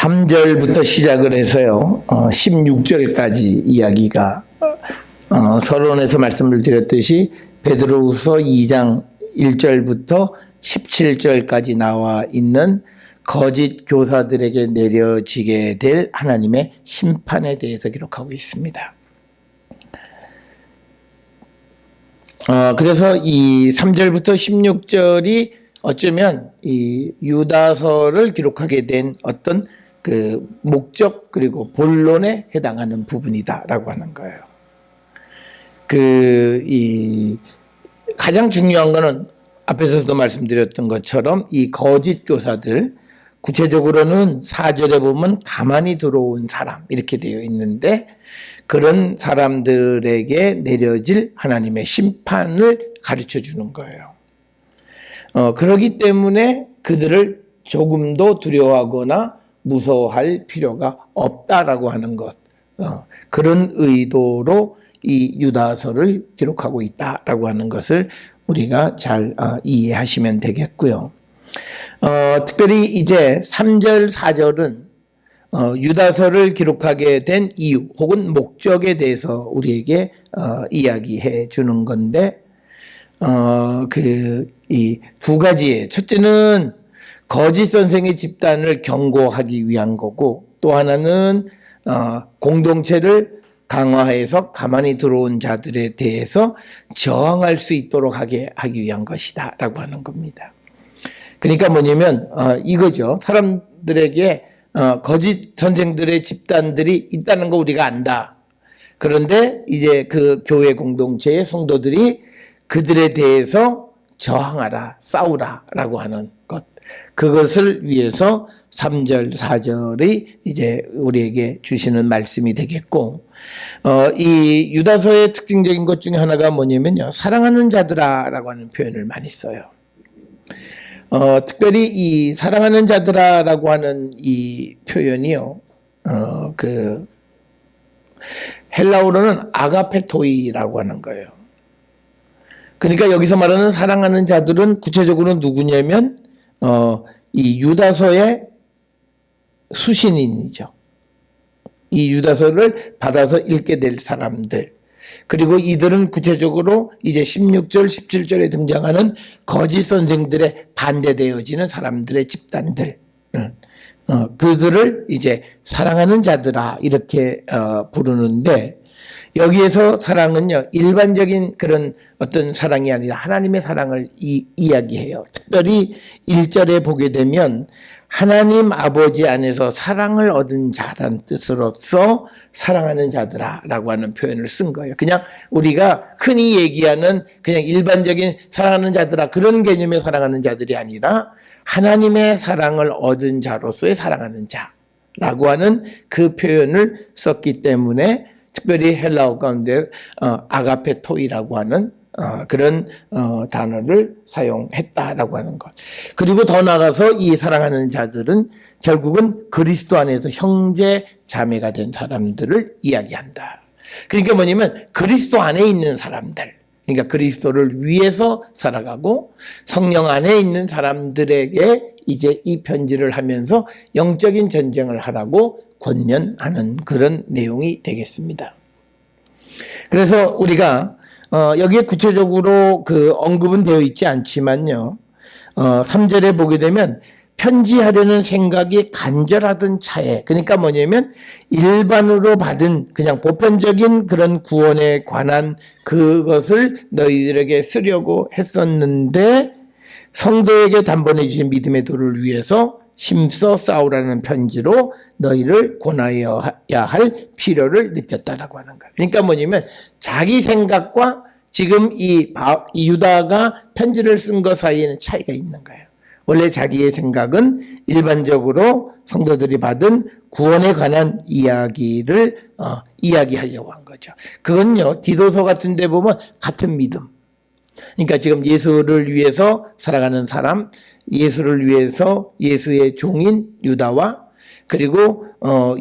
3절부터 시작을 해서요, 16절까지 이야기가, 서론에서 말씀을 드렸듯이 베드로후서 2장 1절부터 17절까지 나와 있는 거짓 교사들에게 내려지게 될 하나님의 심판에 대해서 기록하고 있습니다. 그래서 이 3절부터 16절이 어쩌면 이 유다서를 기록하게 된 어떤 그 목적 그리고 본론에 해당하는 부분이다라고 하는 거예요. 이 가장 중요한 거는 앞에서도 말씀드렸던 것처럼 이 거짓 교사들, 구체적으로는 4절에 보면 가만히 들어온 사람 이렇게 되어 있는데, 그런 사람들에게 내려질 하나님의 심판을 가르쳐 주는 거예요. 그렇기 때문에 그들을 조금도 두려워하거나 무서워할 필요가 없다라고 하는 것, 그런 의도로 이 유다서를 기록하고 있다라고 하는 것을 우리가 잘 이해하시면 되겠고요. 특별히 이제 3절, 4절은 유다서를 기록하게 된 이유 혹은 목적에 대해서 우리에게 이야기해 주는 건데, 이 두 가지의, 첫째는 거짓 선생의 집단을 경고하기 위한 거고, 또 하나는 공동체를 강화해서 가만히 들어온 자들에 대해서 저항할 수 있도록 하기 위한 것이다 라고 하는 겁니다. 그러니까 뭐냐면 이거죠. 사람들에게 거짓 선생들의 집단들이 있다는 거 우리가 안다. 그런데 이제 그 교회 공동체의 성도들이 그들에 대해서 저항하라, 싸우라 라고 하는 것, 그것을 위해서 3절, 4절이 이제 우리에게 주시는 말씀이 되겠고, 이 유다서의 특징적인 것 중에 하나가 뭐냐면요, 사랑하는 자들아 라고 하는 표현을 많이 써요. 특별히 이 사랑하는 자들아 라고 하는 이 표현이요, 헬라어로는 아가페토이라고 하는 거예요. 그러니까 여기서 말하는 사랑하는 자들은 구체적으로 누구냐면 이 유다서의 수신인이죠. 이 유다서를 받아서 읽게 될 사람들, 그리고 이들은 구체적으로 이제 16절, 17절에 등장하는 거짓 선생들에 반대되어지는 사람들의 집단들, 그들을 이제 사랑하는 자들아 이렇게 부르는데, 여기에서 사랑은요, 일반적인 그런 어떤 사랑이 아니라 하나님의 사랑을 이야기해요. 특별히 1절에 보게 되면 하나님 아버지 안에서 사랑을 얻은 자라는 뜻으로서 사랑하는 자들아 라고 하는 표현을 쓴 거예요. 그냥 우리가 흔히 얘기하는 그냥 일반적인 사랑하는 자들아 그런 개념의 사랑하는 자들이 아니라 하나님의 사랑을 얻은 자로서의 사랑하는 자라고 하는 그 표현을 썼기 때문에 특별히 헬라어 가운데 아가페토이라고 하는 그런 단어를 사용했다라고 하는 것. 그리고 더 나아가서 이 사랑하는 자들은 결국은 그리스도 안에서 형제 자매가 된 사람들을 이야기한다. 그러니까 뭐냐면 그리스도 안에 있는 사람들, 그러니까 그리스도를 위해서 살아가고 성령 안에 있는 사람들에게 이제 이 편지를 하면서 영적인 전쟁을 하라고 권면하는 그런 내용이 되겠습니다. 그래서 우리가 여기에 구체적으로 그 언급은 되어 있지 않지만요, 3절에 보게 되면 편지하려는 생각이 간절하던 차에, 그러니까 뭐냐면 일반으로 받은 그냥 보편적인 그런 구원에 관한 그것을 너희들에게 쓰려고 했었는데 성도에게 단번에 주신 믿음의 도를 위해서 힘써 싸우라는 편지로 너희를 권하여야 할 필요를 느꼈다라고 하는 거예요. 그러니까 뭐냐면 자기 생각과 지금 이 유다가 편지를 쓴 것 사이에는 차이가 있는 거예요. 원래 자기의 생각은 일반적으로 성도들이 받은 구원에 관한 이야기를 이야기하려고 한 거죠. 그건요, 디도서 같은 데 보면 같은 믿음. 그러니까 지금 예수를 위해서 살아가는 사람, 예수를 위해서 예수의 종인 유다와 그리고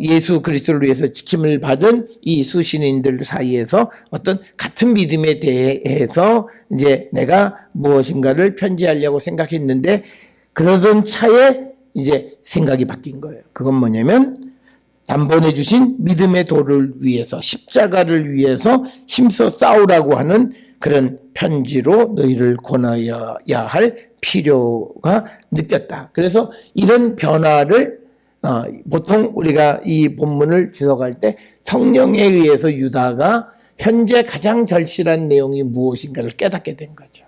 예수 그리스도를 위해서 지킴을 받은 이 수신인들 사이에서 어떤 같은 믿음에 대해서 이제 내가 무엇인가를 편지하려고 생각했는데, 그러던 차에 이제 생각이 바뀐 거예요. 그건 뭐냐면 단번에 주신 믿음의 도를 위해서 십자가를 위해서 힘써 싸우라고 하는 그런 편지로 너희를 권하여야 할 필요가 느꼈다. 그래서 이런 변화를 보통 우리가 이 본문을 지적할 때 성령에 의해서 유다가 현재 가장 절실한 내용이 무엇인가를 깨닫게 된 거죠.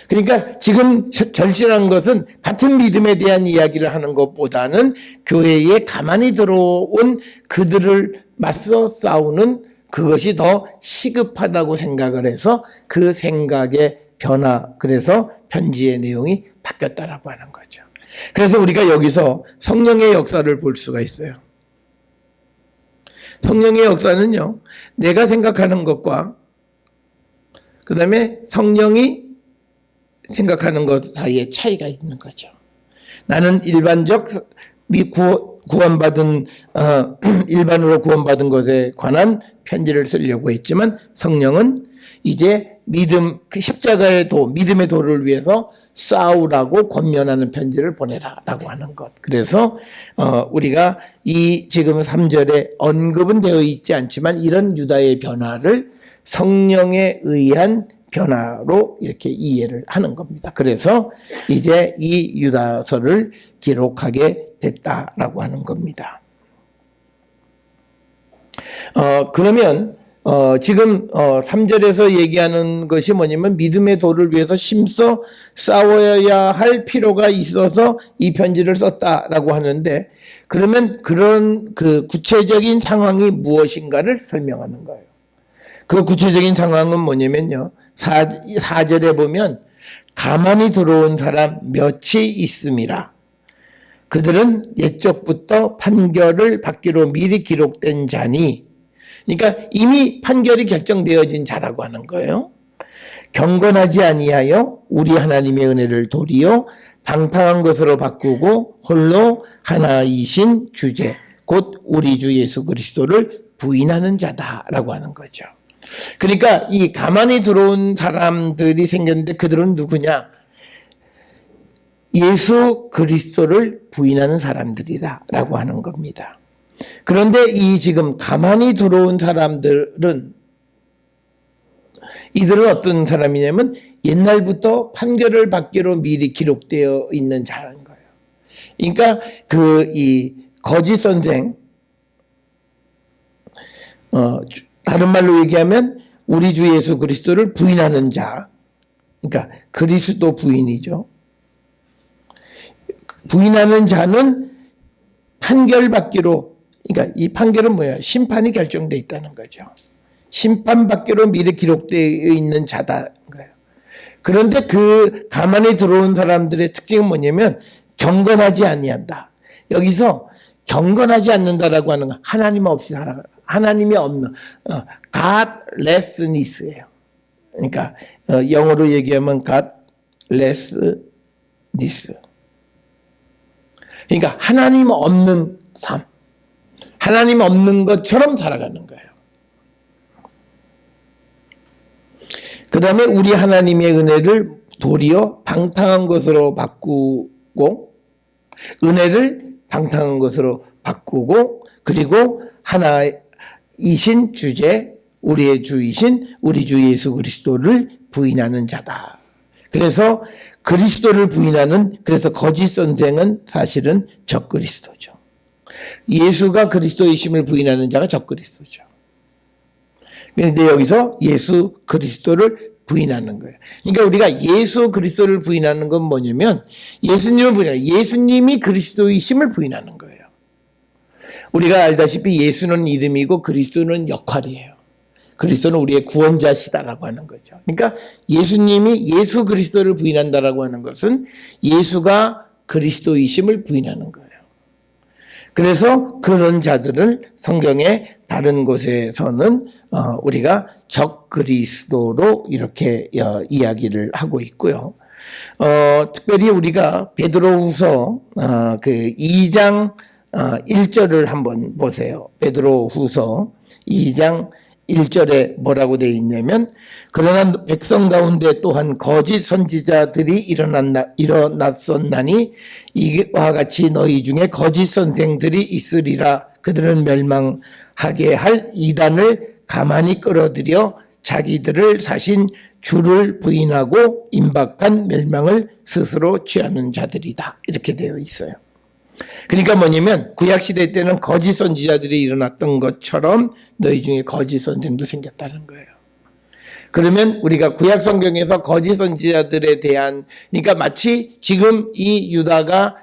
그러니까 지금 절실한 것은 같은 믿음에 대한 이야기를 하는 것보다는 교회에 가만히 들어온 그들을 맞서 싸우는 그것이 더 시급하다고 생각을 해서 그 생각의 변화, 그래서 편지의 내용이 바뀌었다라고 하는 거죠. 그래서 우리가 여기서 성령의 역사를 볼 수가 있어요. 성령의 역사는요, 내가 생각하는 것과 그 다음에 성령이 생각하는 것 사이에 차이가 있는 거죠. 나는 일반적 구원받은 일반으로 구원받은 것에 관한 편지를 쓰려고 했지만 성령은 이제 그 십자가의 도, 믿음의 도를 위해서 싸우라고 권면하는 편지를 보내라라고 하는 것. 그래서 우리가 이 지금 3절에 언급은 되어 있지 않지만 이런 유다의 변화를 성령에 의한 변화로 이렇게 이해를 하는 겁니다. 그래서 이제 이 유다서를 기록하게 됐다라고 하는 겁니다. 그러면 지금 3절에서 얘기하는 것이 뭐냐면 믿음의 도를 위해서 힘써 싸워야 할 필요가 있어서 이 편지를 썼다라고 하는데, 그러면 그런 그 구체적인 상황이 무엇인가를 설명하는 거예요. 그 구체적인 상황은 뭐냐면요, 4절에 보면 가만히 들어온 사람 몇이 있음이라. 그들은 옛적부터 판결을 받기로 미리 기록된 자니, 그러니까 이미 판결이 결정되어진 자라고 하는 거예요. 경건하지 아니하여 우리 하나님의 은혜를 도리어 방탕한 것으로 바꾸고 홀로 하나이신 주제 곧 우리 주 예수 그리스도를 부인하는 자다라고 하는 거죠. 그러니까 이 가만히 들어온 사람들이 생겼는데 그들은 누구냐? 예수 그리스도를 부인하는 사람들이다라고 하는 겁니다. 그런데 이 지금 가만히 들어온 사람들은, 이들은 어떤 사람이냐면 옛날부터 판결을 받기로 미리 기록되어 있는 자라는 거예요. 그러니까 이 거짓 선생, 다른 말로 얘기하면 우리 주 예수 그리스도를 부인하는 자, 그러니까 그리스도 부인이죠. 부인하는 자는 판결받기로, 그러니까 이 판결은 뭐야? 심판이 결정되어 있다는 거죠. 심판받기로 미리 기록되어 있는 자다는 거예요. 그런데 그 가만히 들어온 사람들의 특징은 뭐냐면 경건하지 아니한다. 여기서 경건하지 않는다라고 하는 건 하나님 없이 살아가, 하나님이 없는 godlessness예요. 그러니까 영어로 얘기하면 godlessness. 그러니까 하나님 없는 삶, 하나님 없는 것처럼 살아가는 거예요. 그 다음에 우리 하나님의 은혜를 도리어 방탕한 것으로 바꾸고, 은혜를 방탕한 것으로 바꾸고, 그리고 하나이신 주제, 우리의 주이신 우리 주 예수 그리스도를 부인하는 자다. 그래서 그리스도를 부인하는, 그래서 거짓 선생은 사실은 적그리스도죠. 예수가 그리스도이심을 부인하는 자가 적그리스도죠. 그런데 여기서 예수 그리스도를 부인하는 거예요. 그러니까 우리가 예수 그리스도를 부인하는 건 뭐냐면 예수님을 부인하는, 예수님이 그리스도이심을 부인하는 거예요. 우리가 알다시피 예수는 이름이고 그리스도는 역할이에요. 그리스도는 우리의 구원자시다라고 하는 거죠. 그러니까 예수님이 예수 그리스도를 부인한다라고 하는 것은 예수가 그리스도이심을 부인하는 거예요. 그래서 그런 자들을 성경의 다른 곳에서는 우리가 적그리스도로 이렇게 이야기를 하고 있고요. 특별히 우리가 베드로후서 그 2장 1절을 한번 보세요. 베드로후서 2장 1절에 뭐라고 되어 있냐면 그러나 백성 가운데 또한 거짓 선지자들이 일어났었나니 이와 같이 너희 중에 거짓 선생들이 있으리라. 그들은 멸망하게 할 이단을 가만히 끌어들여 자기들을 사신 주를 부인하고 임박한 멸망을 스스로 취하는 자들이다. 이렇게 되어 있어요. 그러니까 뭐냐면 구약시대 때는 거짓 선지자들이 일어났던 것처럼 너희 중에 거짓 선생도 생겼다는 거예요. 그러면 우리가 구약 성경에서 거짓 선지자들에 대한, 그러니까 마치 지금 이 유다가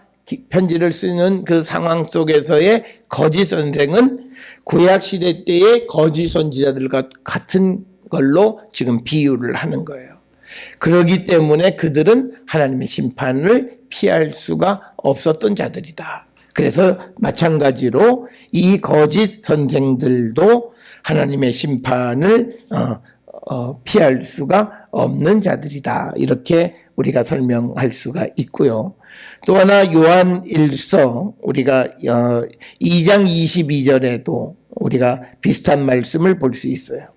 편지를 쓰는 그 상황 속에서의 거짓 선생은 구약시대 때의 거짓 선지자들과 같은 걸로 지금 비유를 하는 거예요. 그렇기 때문에 그들은 하나님의 심판을 피할 수가 없었던 자들이다. 그래서 마찬가지로 이 거짓 선생들도 하나님의 심판을 피할 수가 없는 자들이다. 이렇게 우리가 설명할 수가 있고요. 또 하나 요한 1서 우리가 2장 22절에도 우리가 비슷한 말씀을 볼 수 있어요.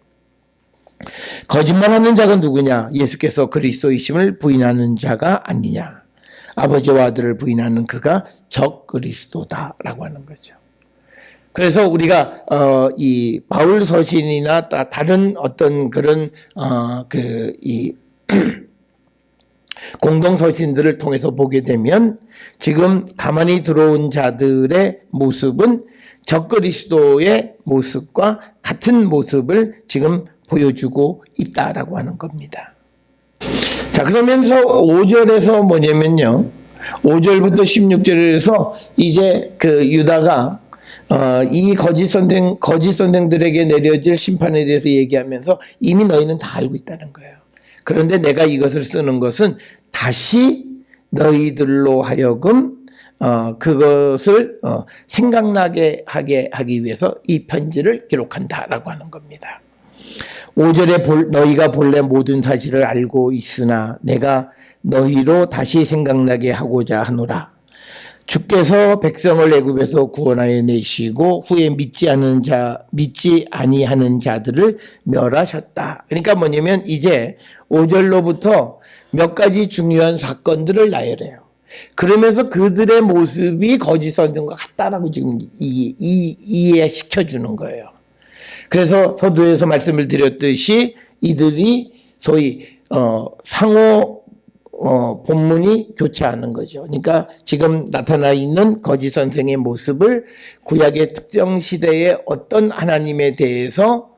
거짓말하는 자가 누구냐? 예수께서 그리스도이심을 부인하는 자가 아니냐? 아버지와 아들을 부인하는 그가 적그리스도다라고 하는 거죠. 그래서 우리가 이 바울 서신이나 다른 어떤 그런 이 공동 서신들을 통해서 보게 되면 지금 가만히 들어온 자들의 모습은 적그리스도의 모습과 같은 모습을 지금 보여주고 있다라고 하는 겁니다. 자, 그러면서 5절에서 뭐냐면요. 5절부터 16절에서 이제 그 유다가 이 거짓 선생들에게 내려질 심판에 대해서 얘기하면서 이미 너희는 다 알고 있다는 거예요. 그런데 내가 이것을 쓰는 것은 다시 너희들로 하여금 그것을 생각나게 하기 위해서 이 편지를 기록한다라고 하는 겁니다. 5절에 너희가 본래 모든 사실을 알고 있으나 내가 너희로 다시 생각나게 하고자 하노라. 주께서 백성을 애굽에서 구원하여 내시고 후에 믿지 아니하는 자들을 멸하셨다. 그러니까 뭐냐면 이제 5절로부터 몇 가지 중요한 사건들을 나열해요. 그러면서 그들의 모습이 거짓 선생과 같다라고 지금 이해시켜 주는 거예요. 그래서 서두에서 말씀을 드렸듯이 이들이 소위 상호 본문이 교차하는 거죠. 그러니까 지금 나타나 있는 거짓 선생의 모습을 구약의 특정 시대의 어떤 하나님에 대해서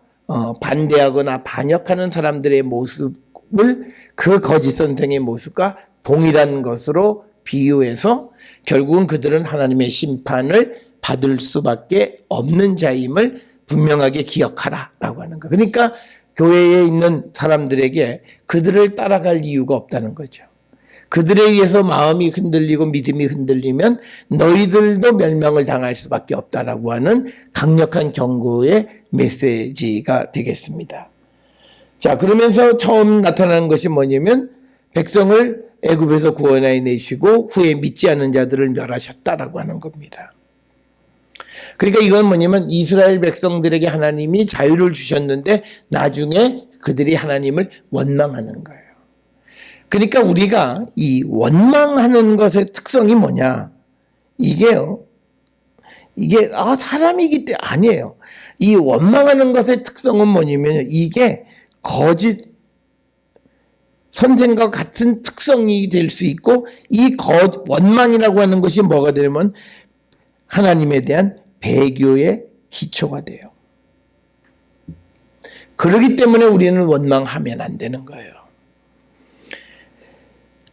반대하거나 반역하는 사람들의 모습을 그 거짓 선생의 모습과 동일한 것으로 비유해서 결국은 그들은 하나님의 심판을 받을 수밖에 없는 자임을 분명하게 기억하라라고 하는 거. 그러니까 교회에 있는 사람들에게 그들을 따라갈 이유가 없다는 거죠. 그들에 의해서 마음이 흔들리고 믿음이 흔들리면 너희들도 멸망을 당할 수밖에 없다라고 하는 강력한 경고의 메시지가 되겠습니다. 자, 그러면서 처음 나타나는 것이 뭐냐면 백성을 애굽에서 구원하여 내시고 후에 믿지 않는 자들을 멸하셨다라고 하는 겁니다. 그러니까 이건 뭐냐면 이스라엘 백성들에게 하나님이 자유를 주셨는데 나중에 그들이 하나님을 원망하는 거예요. 그러니까 우리가 이 원망하는 것의 특성이 뭐냐? 이게 사람이기 때문에 아니에요. 이 원망하는 것의 특성은 뭐냐면 이게 거짓 선생과 같은 특성이 될 수 있고 이 원망이라고 하는 것이 뭐가 되면 하나님에 대한 배교의 기초가 돼요. 그렇기 때문에 우리는 원망하면 안 되는 거예요.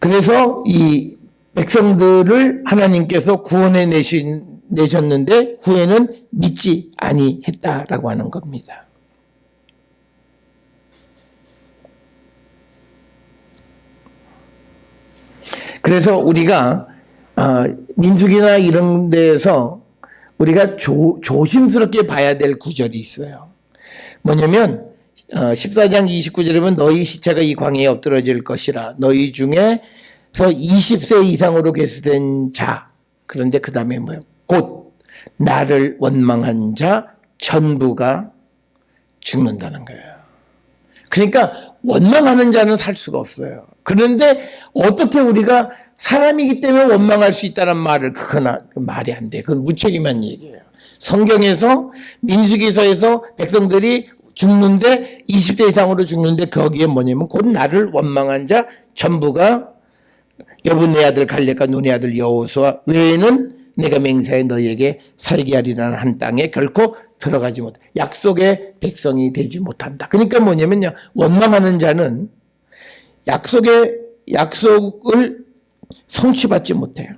그래서 이 백성들을 하나님께서 구원해 내셨는데 후에는 믿지 아니했다라고 하는 겁니다. 그래서 우리가 민수기나 이런 데에서 우리가 조심스럽게 봐야 될 구절이 있어요. 뭐냐면 14장 29절에 보면 너희 시체가 이 광야에 엎드러질 것이라. 너희 중에서 20세 이상으로 계수된 자. 그런데 그 다음에 뭐예요? 곧 나를 원망한 자 전부가 죽는다는 거예요. 그러니까 원망하는 자는 살 수가 없어요. 그런데 어떻게 우리가 사람이기 때문에 원망할 수 있다는 말을, 그거나 말이 안 돼. 그건 무책임한 얘기예요. 성경에서 민수기서에서 백성들이 죽는데 20대 이상으로 죽는데 거기에 뭐냐면 곧 나를 원망한 자 전부가 여분네 아들 갈렙과 눈의 아들 여호수아 외에는 내가 맹세해 너희에게 살게 하리라는 한 땅에 결코 들어가지 못해. 약속의 백성이 되지 못한다. 그러니까 뭐냐면요, 원망하는 자는 약속을 성취받지 못해요.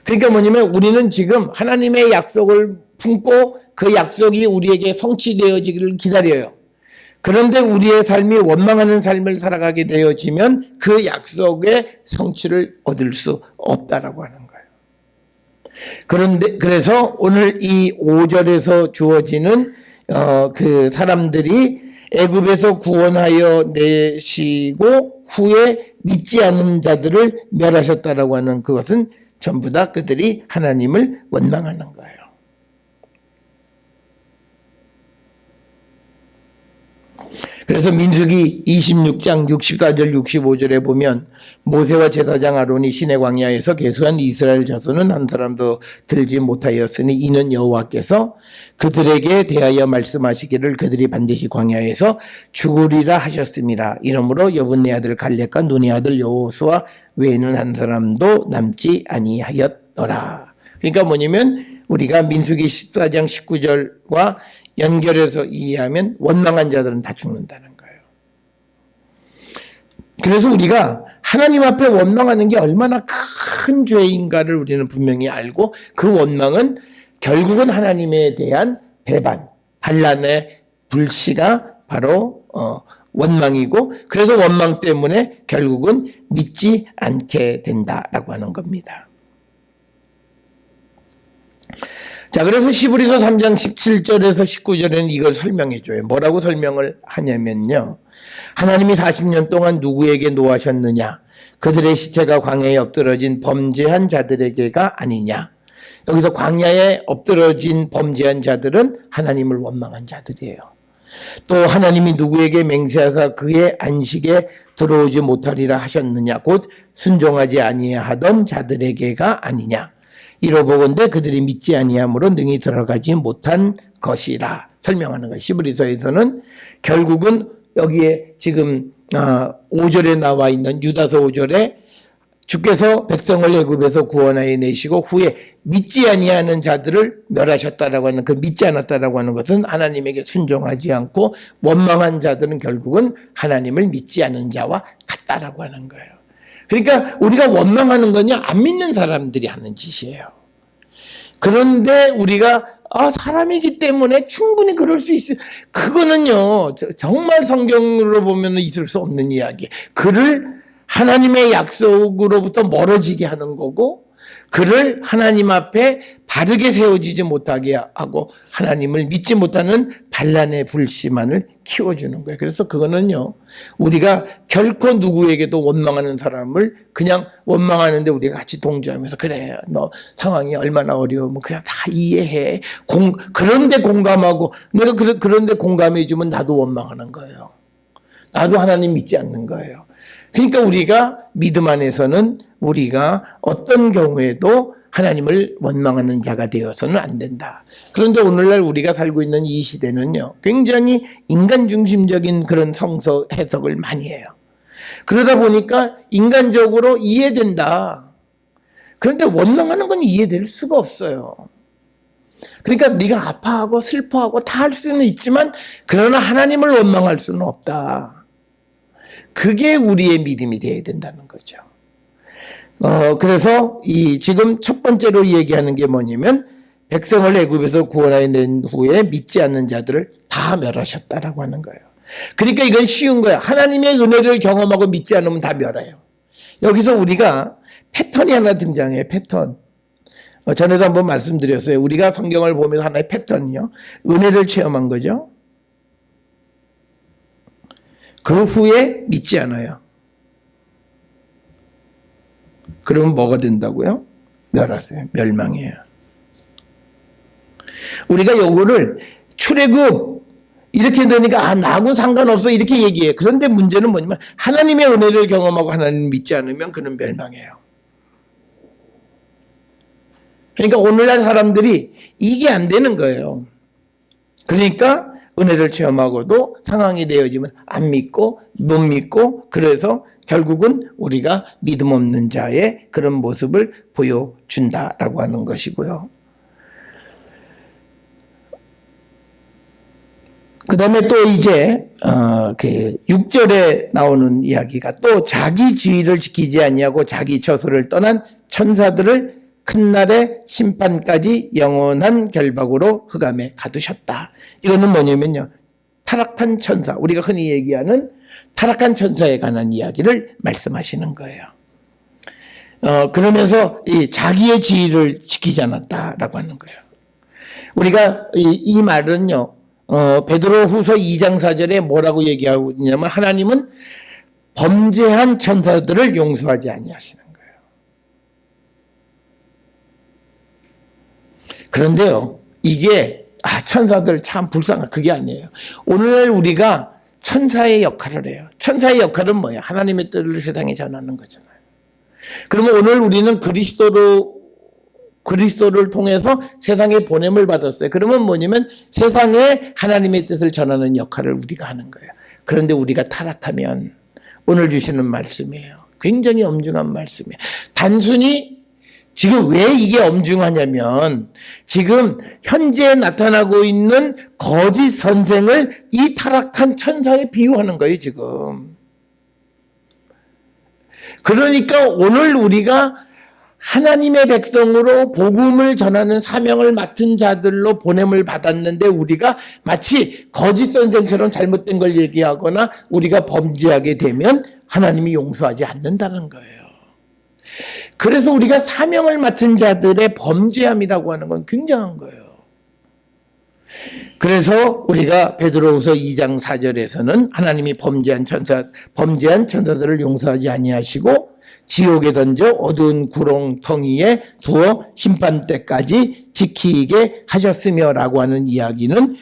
그러니까 뭐냐면 우리는 지금 하나님의 약속을 품고 그 약속이 우리에게 성취되어지기를 기다려요. 그런데 우리의 삶이 원망하는 삶을 살아가게 되어지면 그 약속의 성취를 얻을 수 없다라고 하는 거예요. 그래서 오늘 이 5절에서 주어지는 그 사람들이 애굽에서 구원하여 내시고 후에 믿지 않는 자들을 멸하셨다라고 하는 그것은 전부 다 그들이 하나님을 원망하는 거예요. 그래서 민수기 26장 64절 65절에 보면 모세와 제사장 아론이 시내 광야에서 계수한 이스라엘 자손은 한 사람도 들지 못하였으니 이는 여호와께서 그들에게 대하여 말씀하시기를 그들이 반드시 광야에서 죽으리라 하셨습니다. 이러므로 여분네 아들 갈렙과 눈의 아들 여호수아 외에는 한 사람도 남지 아니하였더라. 그러니까 뭐냐면 우리가 민수기 14장 19절과 연결해서 이해하면 원망한 자들은 다 죽는다는 거예요. 그래서 우리가 하나님 앞에 원망하는 게 얼마나 큰 죄인가를 우리는 분명히 알고 그 원망은 결국은 하나님에 대한 배반, 반란의 불씨가 바로 원망이고 그래서 원망 때문에 결국은 믿지 않게 된다라고 하는 겁니다. 자, 그래서 시브리서 3장 17절에서 19절에는 이걸 설명해 줘요. 뭐라고 설명을 하냐면요. 하나님이 40년 동안 누구에게 노하셨느냐? 그들의 시체가 광야에 엎드러진 범죄한 자들에게가 아니냐? 여기서 광야에 엎드러진 범죄한 자들은 하나님을 원망한 자들이에요. 또 하나님이 누구에게 맹세하사 그의 안식에 들어오지 못하리라 하셨느냐? 곧 순종하지 아니하던 자들에게가 아니냐? 이로보건대 그들이 믿지 아니함으로 능히 들어가지 못한 것이라 설명하는 거예요. 시브리서에서는 결국은 여기에 지금 5절에 나와 있는 유다서 5절에 주께서 백성을 애굽에서 구원하여 내시고 후에 믿지 아니하는 자들을 멸하셨다라고 하는 그 믿지 않았다라고 하는 것은 하나님에게 순종하지 않고 원망한 자들은 결국은 하나님을 믿지 않은 자와 같다라고 하는 거예요. 그러니까 우리가 원망하는 거냐 안 믿는 사람들이 하는 짓이에요. 그런데 우리가 사람이기 때문에 충분히 그럴 수 있어요. 그거는요 정말 성경으로 보면 있을 수 없는 이야기. 그를 하나님의 약속으로부터 멀어지게 하는 거고 그를 하나님 앞에 바르게 세워지지 못하게 하고 하나님을 믿지 못하는 반란의 불씨만을 키워주는 거예요. 그래서 그거는요 우리가 결코 누구에게도 원망하는 사람을 그냥 원망하는데 우리가 같이 동조하면서 그래 너 상황이 얼마나 어려우면 그냥 다 이해해 그런데 공감하고 내가 그런데 공감해 주면 나도 원망하는 거예요. 나도 하나님 믿지 않는 거예요. 그러니까 우리가 믿음 안에서는 우리가 어떤 경우에도 하나님을 원망하는 자가 되어서는 안 된다. 그런데 오늘날 우리가 살고 있는 이 시대는요, 굉장히 인간 중심적인 그런 성서 해석을 많이 해요. 그러다 보니까 인간적으로 이해된다. 그런데 원망하는 건 이해될 수가 없어요. 그러니까 네가 아파하고 슬퍼하고 다 할 수는 있지만 그러나 하나님을 원망할 수는 없다. 그게 우리의 믿음이 되어야 된다는 거죠. 그래서 지금 첫 번째로 얘기하는 게 뭐냐면 백성을 애굽에서 구원하여 낸 후에 믿지 않는 자들을 다 멸하셨다라고 하는 거예요. 그러니까 이건 쉬운 거야. 하나님의 은혜를 경험하고 믿지 않으면 다 멸해요. 여기서 우리가 패턴이 하나 등장해요. 패턴. 전에도 한번 말씀드렸어요. 우리가 성경을 보면서 하나의 패턴이요. 은혜를 체험한 거죠. 그 후에 믿지 않아요. 그러면 뭐가 된다고요? 멸하세요. 멸망이에요. 우리가 요거를 출애굽 이렇게 되니까 나하고 상관없어 이렇게 얘기해요. 그런데 문제는 뭐냐면 하나님의 은혜를 경험하고 하나님을 믿지 않으면 그는 멸망해요. 그러니까 오늘날 사람들이 이게 안 되는 거예요. 그러니까 은혜를 체험하고도 상황이 되어지면 안 믿고 못 믿고 그래서 결국은 우리가 믿음 없는 자의 그런 모습을 보여준다라고 하는 것이고요. 그 다음에 또 이제, 6절에 나오는 이야기가 또 자기 지위를 지키지 아니하고 자기 처소를 떠난 천사들을 큰 날의 심판까지 영원한 결박으로 흑암에 가두셨다. 이거는 뭐냐면요. 타락한 천사, 우리가 흔히 얘기하는 타락한 천사에 관한 이야기를 말씀하시는 거예요. 그러면서 이 자기의 지위를 지키지 않았다라고 하는 거예요. 우리가 이 말은요. 베드로 후서 2장 4절에 뭐라고 얘기하고 있냐면 하나님은 범죄한 천사들을 용서하지 아니하시는 거예요. 그런데요, 이게 천사들 참 불쌍한 그게 아니에요. 오늘날 우리가 천사의 역할을 해요. 천사의 역할은 뭐예요? 하나님의 뜻을 세상에 전하는 거잖아요. 그러면 오늘 우리는 그리스도를 통해서 세상에 보냄을 받았어요. 그러면 뭐냐면 세상에 하나님의 뜻을 전하는 역할을 우리가 하는 거예요. 그런데 우리가 타락하면 오늘 주시는 말씀이에요. 굉장히 엄중한 말씀이에요. 단순히 지금 왜 이게 엄중하냐면 지금 현재 나타나고 있는 거짓 선생을 이 타락한 천사에 비유하는 거예요, 지금. 그러니까 오늘 우리가 하나님의 백성으로 복음을 전하는 사명을 맡은 자들로 보냄을 받았는데 우리가 마치 거짓 선생처럼 잘못된 걸 얘기하거나 우리가 범죄하게 되면 하나님이 용서하지 않는다는 거예요. 그래서 우리가 사명을 맡은 자들의 범죄함이라고 하는 건 굉장한 거예요. 그래서 우리가 베드로후서 2장 4절에서는 하나님이 범죄한 천사들을 용서하지 아니하시고 지옥에 던져 어두운 구렁텅이에 두어 심판 때까지 지키게 하셨으며라고 하는 이야기는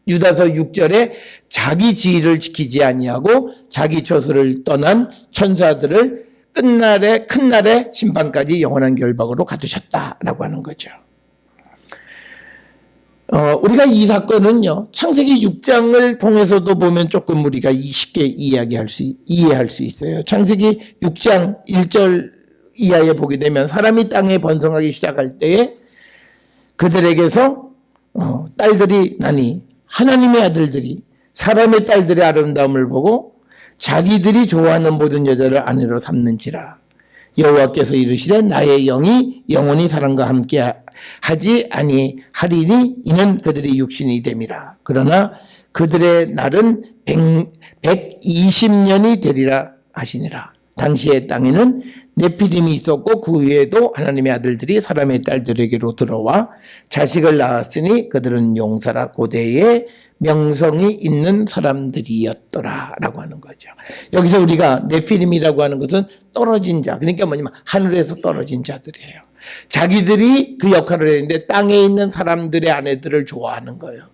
유다서 6절에 자기 지위를 지키지 아니하고 자기 처소를 떠난 천사들을 큰 날의 심판까지 영원한 결박으로 가두셨다라고 하는 거죠. 우리가 이 사건은요, 창세기 6장을 통해서도 보면 조금 우리가 쉽게 이해할 수 있어요. 창세기 6장 1절 이하에 보게 되면 사람이 땅에 번성하기 시작할 때에 그들에게서 딸들이 나니 하나님의 아들들이 사람의 딸들의 아름다움을 보고 자기들이 좋아하는 모든 여자를 아내로 삼는지라. 여호와께서 이르시되 나의 영이 영원히 사람과 함께 하지 아니하리니 이는 그들의 육신이 됨이라. 그러나 그들의 날은 120년이 되리라 하시니라. 당시의 땅에는 네피림이 있었고 그 위에도 하나님의 아들들이 사람의 딸들에게로 들어와 자식을 낳았으니 그들은 용사라 고대에 명성이 있는 사람들이었더라 라고 하는 거죠. 여기서 우리가 네피림이라고 하는 것은 떨어진 자, 그러니까 뭐냐면 하늘에서 떨어진 자들이에요. 자기들이 그 역할을 했는데 땅에 있는 사람들의 아내들을 좋아하는 거예요.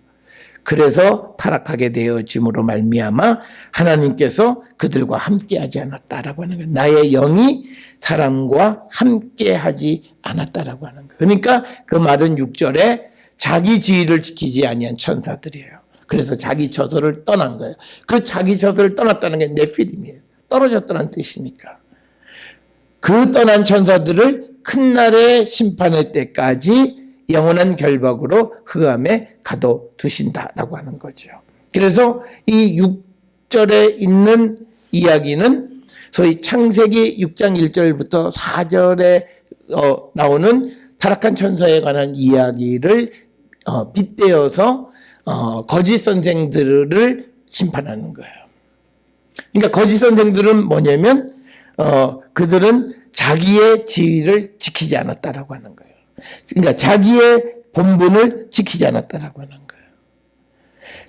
그래서 타락하게 되어짐으로 말미암아 하나님께서 그들과 함께하지 않았다라고 하는 거예요. 나의 영이 사람과 함께하지 않았다라고 하는 거예요. 그러니까 그 말은 6절에 자기 지위를 지키지 아니한 천사들이에요. 그래서 자기 처소를 떠난 거예요. 그 자기 처소를 떠났다는 게 네피림이에요. 떨어졌다는 뜻이니까. 그 떠난 천사들을 큰 날의 심판의 때까지 영원한 결박으로 흑암에 가둬두신다라고 하는 거죠. 그래서 이 6절에 있는 이야기는 소위 창세기 6장 1절부터 4절에 나오는 타락한 천사에 관한 이야기를 빗대어서 거짓 선생들을 심판하는 거예요. 그러니까 거짓 선생들은 뭐냐면 그들은 자기의 지위를 지키지 않았다라고 하는 거예요. 그러니까 자기의 본분을 지키지 않았다라고 하는 거예요.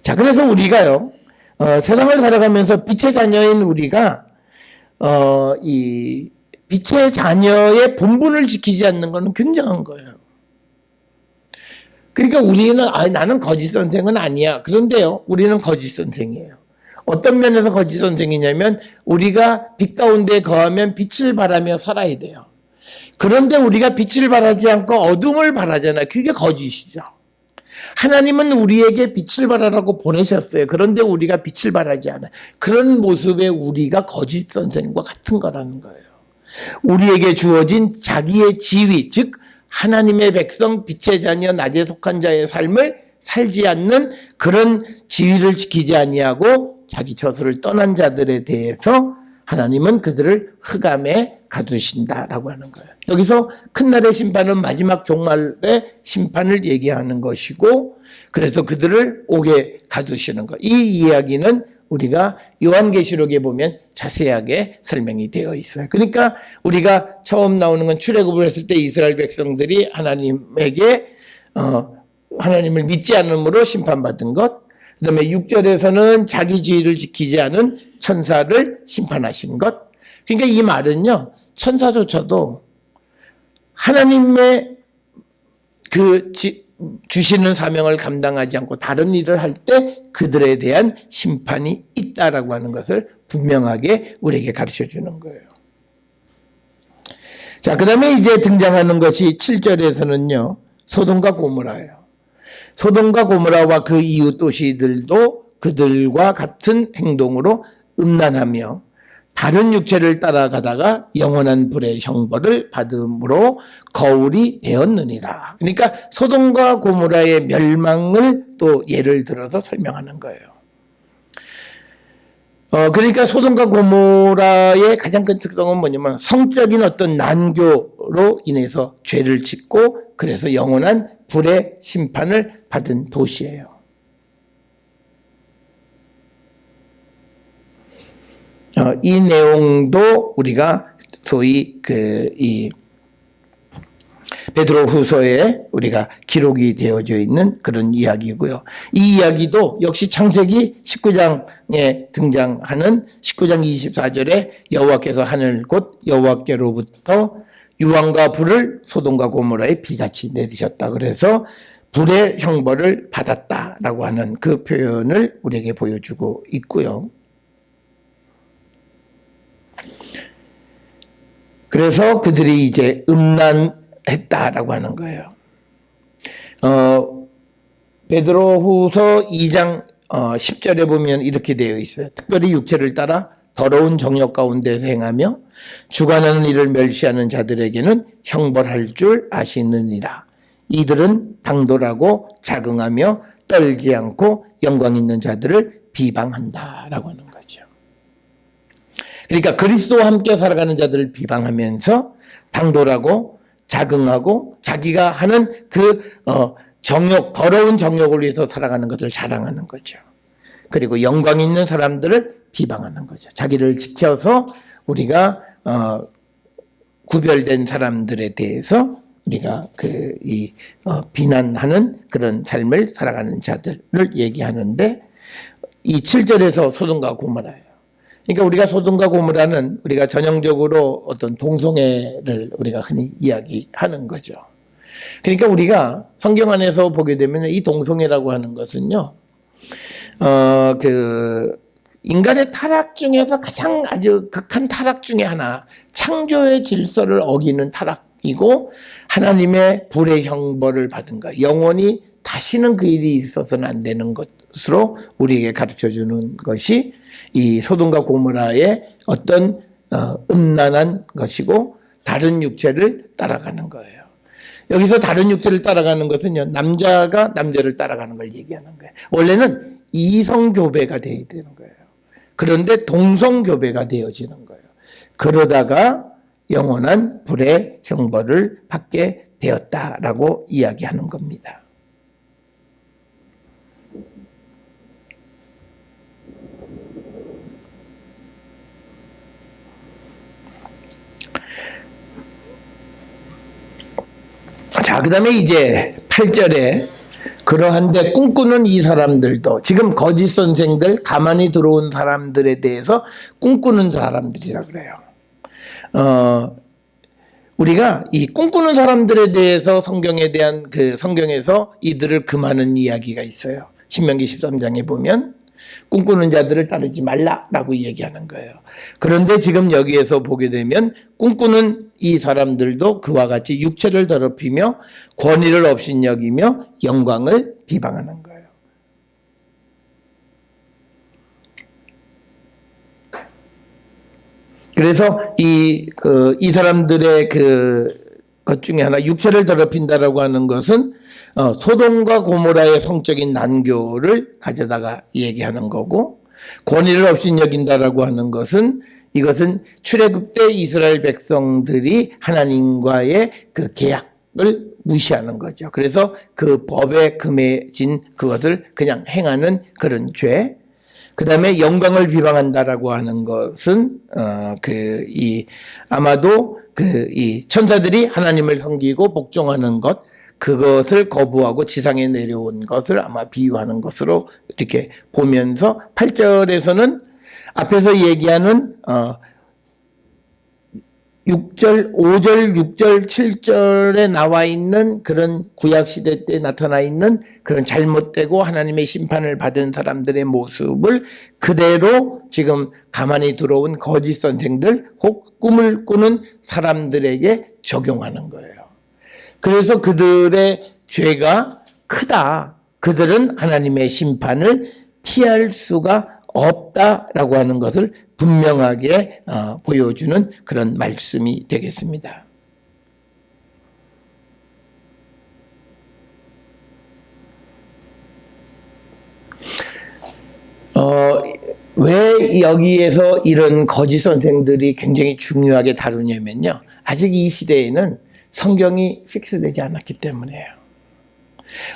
자, 그래서 우리가요, 세상을 살아가면서 빛의 자녀인 우리가 이 빛의 자녀의 본분을 지키지 않는 것은 굉장한 거예요. 그러니까 우리는 나는 거짓 선생은 아니야. 그런데요, 우리는 거짓 선생이에요. 어떤 면에서 거짓 선생이냐면 우리가 빛 가운데 거하면 빛을 발하며 살아야 돼요. 그런데 우리가 빛을 발하지 않고 어둠을 발하잖아요. 그게 거짓이죠. 하나님은 우리에게 빛을 발하라고 보내셨어요. 그런데 우리가 빛을 발하지 않아요. 그런 모습의 우리가 거짓 선생과 같은 거라는 거예요. 우리에게 주어진 자기의 지위, 즉 하나님의 백성, 빛의 자녀, 낮에 속한 자의 삶을 살지 않는 그런 지위를 지키지 아니하고 자기 처소를 떠난 자들에 대해서 하나님은 그들을 흑암에 가두신다라고 하는 거예요. 여기서 큰 날의 심판은 마지막 종말의 심판을 얘기하는 것이고, 그래서 그들을 옥에 가두시는 것. 이 이야기는 우리가 요한계시록에 보면 자세하게 설명이 되어 있어요. 그러니까 우리가 처음 나오는 건 출애굽을 했을 때 이스라엘 백성들이 하나님에게 하나님을 믿지 않음으로 심판받은 것, 그 다음에 6절에서는 자기 지위를 지키지 않은 천사를 심판하신 것. 그러니까 이 말은요, 천사조차도 하나님의 주시는 사명을 감당하지 않고 다른 일을 할 때 그들에 대한 심판이 있다라고 하는 것을 분명하게 우리에게 가르쳐 주는 거예요. 자, 그 다음에 이제 등장하는 것이 7절에서는요, 소돔과 고모라예요. 소돔과 고모라와 그 이웃 도시들도 그들과 같은 행동으로 음란하며 다른 육체를 따라가다가 영원한 불의 형벌을 받음으로 거울이 되었느니라. 그러니까 소돔과 고모라의 멸망을 또 예를 들어서 설명하는 거예요. 그러니까 소돔과 고모라의 가장 큰 특성은 뭐냐면 성적인 어떤 난교로 인해서 죄를 짓고 그래서 영원한 불의 심판을 받은 도시예요. 이 내용도 우리가 소위 이 베드로후서에 우리가 기록이 되어져 있는 그런 이야기고요. 이 이야기도 역시 창세기 19장에 등장하는 19장 24절에 여호와께서 하늘 곧 여호와께로부터 유황과 불을 소돔과 고모라에 비같이 내리셨다. 그래서 불의 형벌을 받았다라고 하는 그 표현을 우리에게 보여주고 있고요. 그래서 그들이 이제 음란했다라고 하는 거예요. 베드로후서 2장 10절에 보면 이렇게 되어 있어요. 특별히 육체를 따라 더러운 정욕 가운데서 행하며 주관하는 일을 멸시하는 자들에게는 형벌할 줄 아시느니라. 이들은 당돌하고 자긍하며 떨지 않고 영광 있는 자들을 비방한다라고 하는 거죠. 그러니까 그리스도와 함께 살아가는 자들을 비방하면서 당돌하고 자긍하고 자기가 하는 그 정욕, 더러운 정욕을 위해서 살아가는 것을 자랑하는 거죠. 그리고 영광 있는 사람들을 비방하는 거죠. 자기를 지켜서 우리가 구별된 사람들에 대해서 우리가 비난하는 그런 삶을 살아가는 자들을 얘기하는데, 이 7절에서 소돔과 고모라예요. 그러니까 우리가 소돔과 고모라는 우리가 전형적으로 어떤 동성애를 우리가 흔히 이야기하는 거죠. 그러니까 우리가 성경 안에서 보게 되면 이 동성애라고 하는 것은요, 인간의 타락 중에서 가장 아주 극한 타락 중에 하나, 창조의 질서를 어기는 타락이고 하나님의 불의 형벌을 받은 것, 영원히 다시는 그 일이 있어서는 안 되는 것으로 우리에게 가르쳐주는 것이 이 소돔과 고모라의 어떤 음란한 것이고 다른 육체를 따라가는 거예요. 여기서 다른 육체를 따라가는 것은요, 남자가 남자를 따라가는 걸 얘기하는 거예요. 원래는 이성교배가 되어야 되는 거예요. 그런데 동성교배가 되어지는 거예요. 그러다가 영원한 불의 형벌을 받게 되었다라고 이야기하는 겁니다. 자, 그 다음에 이제 8절에 그러한데 꿈꾸는 이 사람들도, 지금 거짓 선생들, 가만히 들어온 사람들에 대해서 꿈꾸는 사람들이라 그래요. 우리가 이 꿈꾸는 사람들에 대해서 성경에 대한 성경에서 이들을 금하는 이야기가 있어요. 신명기 13장에 보면 꿈꾸는 자들을 따르지 말라라고 얘기하는 거예요. 그런데 지금 여기에서 보게 되면 꿈꾸는 이 사람들도 그와 같이 육체를 더럽히며 권위를 업신여기며 영광을 비방하는 거예요. 그래서 이 사람들의 것 중에 하나, 육체를 더럽힌다라고 하는 것은 소돔과 고모라의 성적인 난교를 가져다가 얘기하는 거고, 권위를 업신여긴다라고 하는 것은 이것은 출애굽 때 이스라엘 백성들이 하나님과의 그 계약을 무시하는 거죠. 그래서 그 법에 금해진 그것을 그냥 행하는 그런 죄. 그 다음에 영광을 비방한다라고 하는 것은 아마도 이 천사들이 하나님을 섬기고 복종하는 것, 그것을 거부하고 지상에 내려온 것을 아마 비유하는 것으로 이렇게 보면서 8절에서는 앞에서 얘기하는 6절, 5절, 6절, 7절에 나와 있는 그런 구약시대 때 나타나 있는 그런 잘못되고 하나님의 심판을 받은 사람들의 모습을 그대로 지금 가만히 들어온 거짓 선생들 혹 꿈을 꾸는 사람들에게 적용하는 거예요. 그래서 그들의 죄가 크다. 그들은 하나님의 심판을 피할 수가 없다라고 하는 것을 분명하게 보여주는 그런 말씀이 되겠습니다. 왜 여기에서 이런 거짓 선생들이 굉장히 중요하게 다루냐면요. 아직 이 시대에는 성경이 픽스되지 않았기 때문이에요.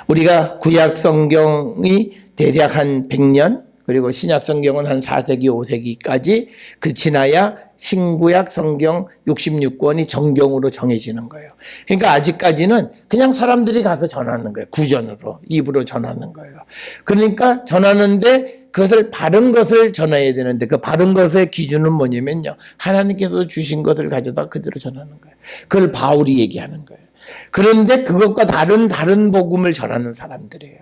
우리가 구약 성경이 대략 한 100년, 그리고 신약 성경은 한 4세기, 5세기까지 지나야 신구약 성경 66권이 정경으로 정해지는 거예요. 그러니까 아직까지는 그냥 사람들이 가서 전하는 거예요. 구전으로, 입으로 전하는 거예요. 그러니까 전하는데 그것을 바른 것을 전해야 되는데 그 바른 것의 기준은 뭐냐면요. 하나님께서 주신 것을 가져다 그대로 전하는 거예요. 그걸 바울이 얘기하는 거예요. 그런데 그것과 다른 복음을 전하는 사람들이에요.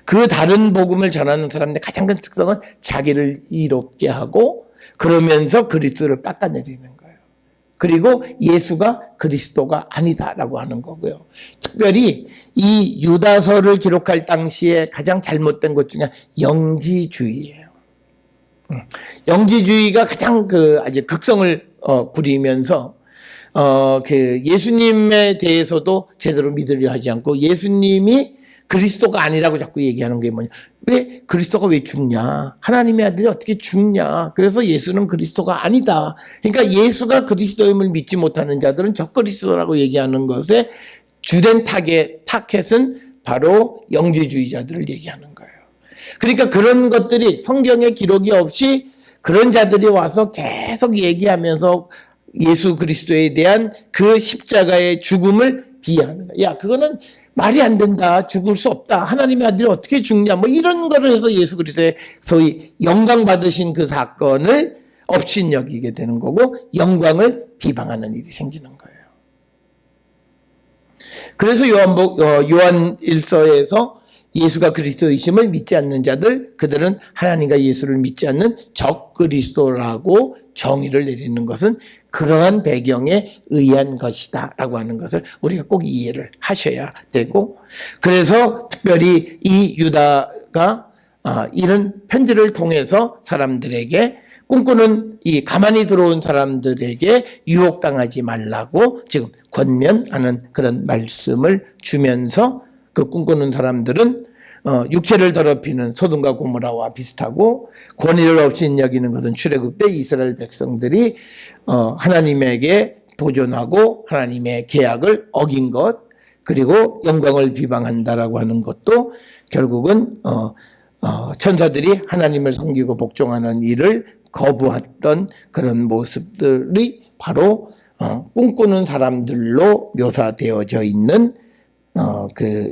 그 다른 복음을 전하는 사람들의 가장 큰 특성은 자기를 이롭게 하고 그러면서 그리스도를 깎아내리는 거예요. 그리고 예수가 그리스도가 아니다라고 하는 거고요. 특별히 이 유다서를 기록할 당시에 가장 잘못된 것 중에 영지주의예요. 영지주의가 가장 아주 극성을 부리면서 예수님에 대해서도 제대로 믿으려 하지 않고 예수님이 그리스도가 아니라고 자꾸 얘기하는 게 뭐냐. 왜 그리스도가 왜 죽냐. 하나님의 아들이 어떻게 죽냐. 그래서 예수는 그리스도가 아니다. 그러니까 예수가 그리스도임을 믿지 못하는 자들은 적그리스도라고 얘기하는 것에 주된 타겟은 바로 영지주의자들을 얘기하는 거예요. 그러니까 그런 것들이 성경에 기록이 없이 그런 자들이 와서 계속 얘기하면서 예수 그리스도에 대한 그 십자가의 죽음을 비하하는 거예요. 야, 그거는 말이 안 된다. 죽을 수 없다. 하나님의 아들이 어떻게 죽냐. 뭐 이런 거를 해서 예수 그리스도의 소위 영광 받으신 그 사건을 업신여기게 되는 거고 영광을 비방하는 일이 생기는 거예요. 그래서 요한 1서에서 예수가 그리스도이심을 믿지 않는 자들, 그들은 하나님과 예수를 믿지 않는 적그리스도라고 정의를 내리는 것은 그러한 배경에 의한 것이다 라고 하는 것을 우리가 꼭 이해를 하셔야 되고, 그래서 특별히 이 유다가 이런 편지를 통해서 사람들에게 꿈꾸는 이 가만히 들어온 사람들에게 유혹당하지 말라고 지금 권면하는 그런 말씀을 주면서 그 꿈꾸는 사람들은 육체를 더럽히는 소돔과 고모라와 비슷하고 권위를 업신여기는 것은 출애굽 때 이스라엘 백성들이 하나님에게 도전하고 하나님의 계약을 어긴 것, 그리고 영광을 비방한다라고 하는 것도 결국은 천사들이 하나님을 섬기고 복종하는 일을 거부했던 그런 모습들이 바로 꿈꾸는 사람들로 묘사되어져 있는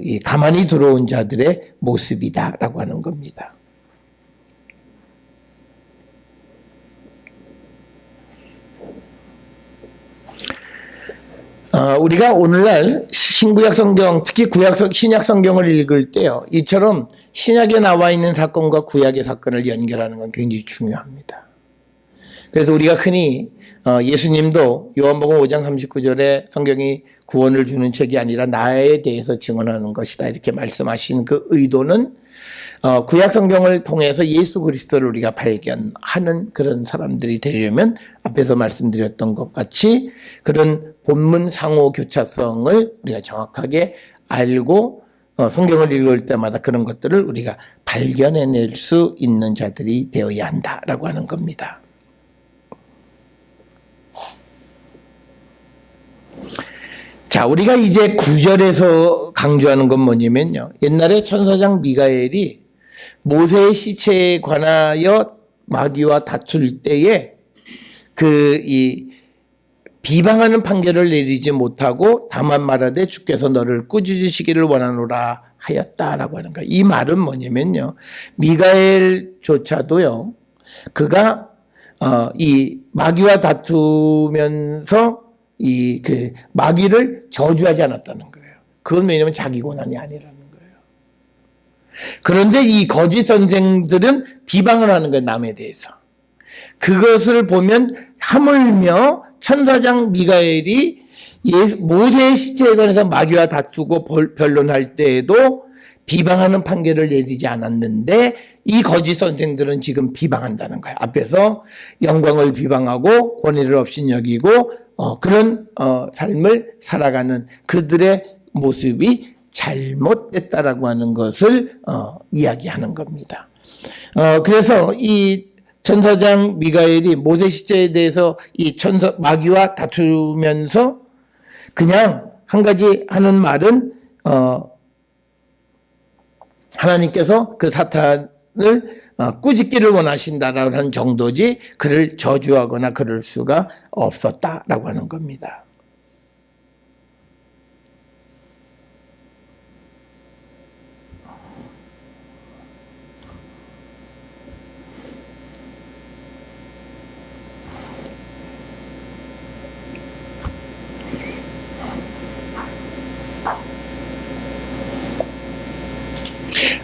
이 가만히 들어온 자들의 모습이다라고 하는 겁니다. 우리가 오늘날 신구약 성경, 특히 신약 성경을 읽을 때요, 이처럼 신약에 나와 있는 사건과 구약의 사건을 연결하는 건 굉장히 중요합니다. 그래서 우리가 흔히 예수님도 요한복음 5장 39절에 성경이 구원을 주는 책이 아니라 나에 대해서 증언하는 것이다 이렇게 말씀하신 그 의도는 구약 성경을 통해서 예수 그리스도를 우리가 발견하는 그런 사람들이 되려면 앞에서 말씀드렸던 것 같이 그런 본문 상호 교차성을 우리가 정확하게 알고 성경을 읽을 때마다 그런 것들을 우리가 발견해낼 수 있는 자들이 되어야 한다라고 하는 겁니다. 자, 우리가 이제 9절에서 강조하는 건 뭐냐면요, 옛날에 천사장 미가엘이 모세의 시체에 관하여 마귀와 다툴 때에 비방하는 판결을 내리지 못하고 다만 말하되 주께서 너를 꾸짖으시기를 원하노라 하였다라고 하는 거예요. 이 말은 뭐냐면요, 미가엘조차도요, 그가 이 마귀와 다투면서 마귀를 저주하지 않았다는 거예요. 그건 왜냐면 자기 고난이 아니라는 거예요. 그런데 이 거짓 선생들은 비방을 하는 거예요, 남에 대해서. 그것을 보면 하물며 천사장 미가엘이 모세의 시체에 관해서 마귀와 다투고 변론할 때에도 비방하는 판결을 내리지 않았는데 이 거짓 선생들은 지금 비방한다는 거예요. 앞에서 영광을 비방하고 권위를 없인 여기고 그런 삶을 살아가는 그들의 모습이 잘못됐다라고 하는 것을 이야기하는 겁니다. 그래서 이 천사장 미가엘이 모세 시체에 대해서 이 마귀와 다투면서 그냥 한 가지 하는 말은 하나님께서 그 사탄을 꾸짖기를 원하신다라고 하는 정도지 그를 저주하거나 그럴 수가 없었다라고 하는 겁니다.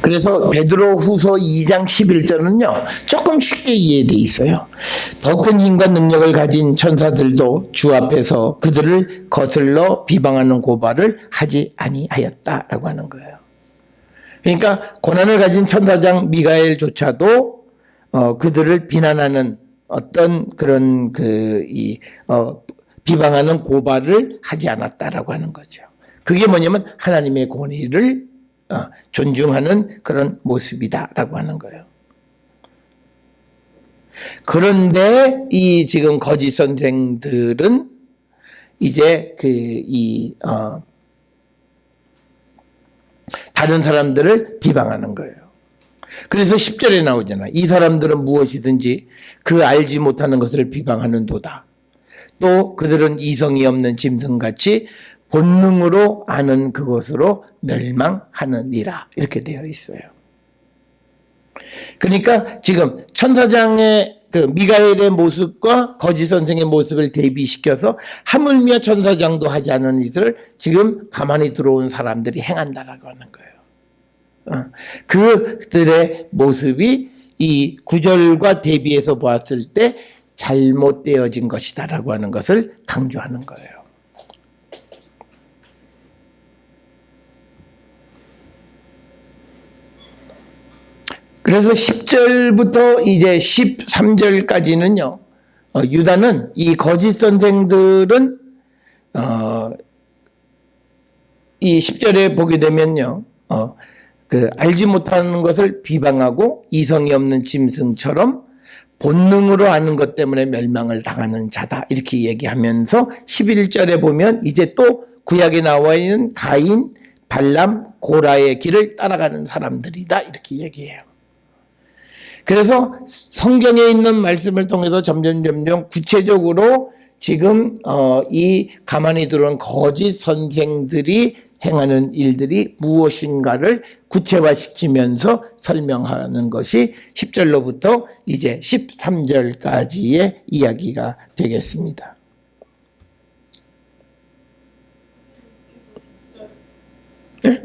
그래서 베드로 후서 2장 11절은요, 조금 쉽게 이해되어 있어요. 더 큰 힘과 능력을 가진 천사들도 주 앞에서 그들을 거슬러 비방하는 고발을 하지 아니하였다라고 하는 거예요. 그러니까 고난을 가진 천사장 미가엘조차도 그들을 비난하는 어떤 그런 비방하는 고발을 하지 않았다라고 하는 거죠. 그게 뭐냐면 하나님의 권위를 존중하는 그런 모습이다라고 하는 거예요. 그런데 이 지금 거짓 선생들은 이제 다른 사람들을 비방하는 거예요. 그래서 10절에 나오잖아요. 이 사람들은 무엇이든지 그 알지 못하는 것을 비방하는도다. 또 그들은 이성이 없는 짐승같이 본능으로 아는 그것으로 멸망하느니라 이렇게 되어 있어요. 그러니까 지금 천사장의 미가엘의 모습과 거짓 선생의 모습을 대비시켜서 하물며 천사장도 하지 않은 일을 지금 가만히 들어온 사람들이 행한다라고 하는 거예요. 그들의 모습이 이 9절과 대비해서 보았을 때 잘못되어진 것이다라고 하는 것을 강조하는 거예요. 그래서 10절부터 이제 13절까지는요, 유다는 이 거짓 선생들은, 이 10절에 보게 되면요, 알지 못하는 것을 비방하고 이성이 없는 짐승처럼 본능으로 아는 것 때문에 멸망을 당하는 자다. 이렇게 얘기하면서 11절에 보면 이제 또 구약에 나와 있는 가인, 발람, 고라의 길을 따라가는 사람들이다. 이렇게 얘기해요. 그래서 성경에 있는 말씀을 통해서 점점 구체적으로 지금 이 가만히 들어온 거짓 선생들이 행하는 일들이 무엇인가를 구체화시키면서 설명하는 것이 10절로부터 이제 13절까지의 이야기가 되겠습니다. 예?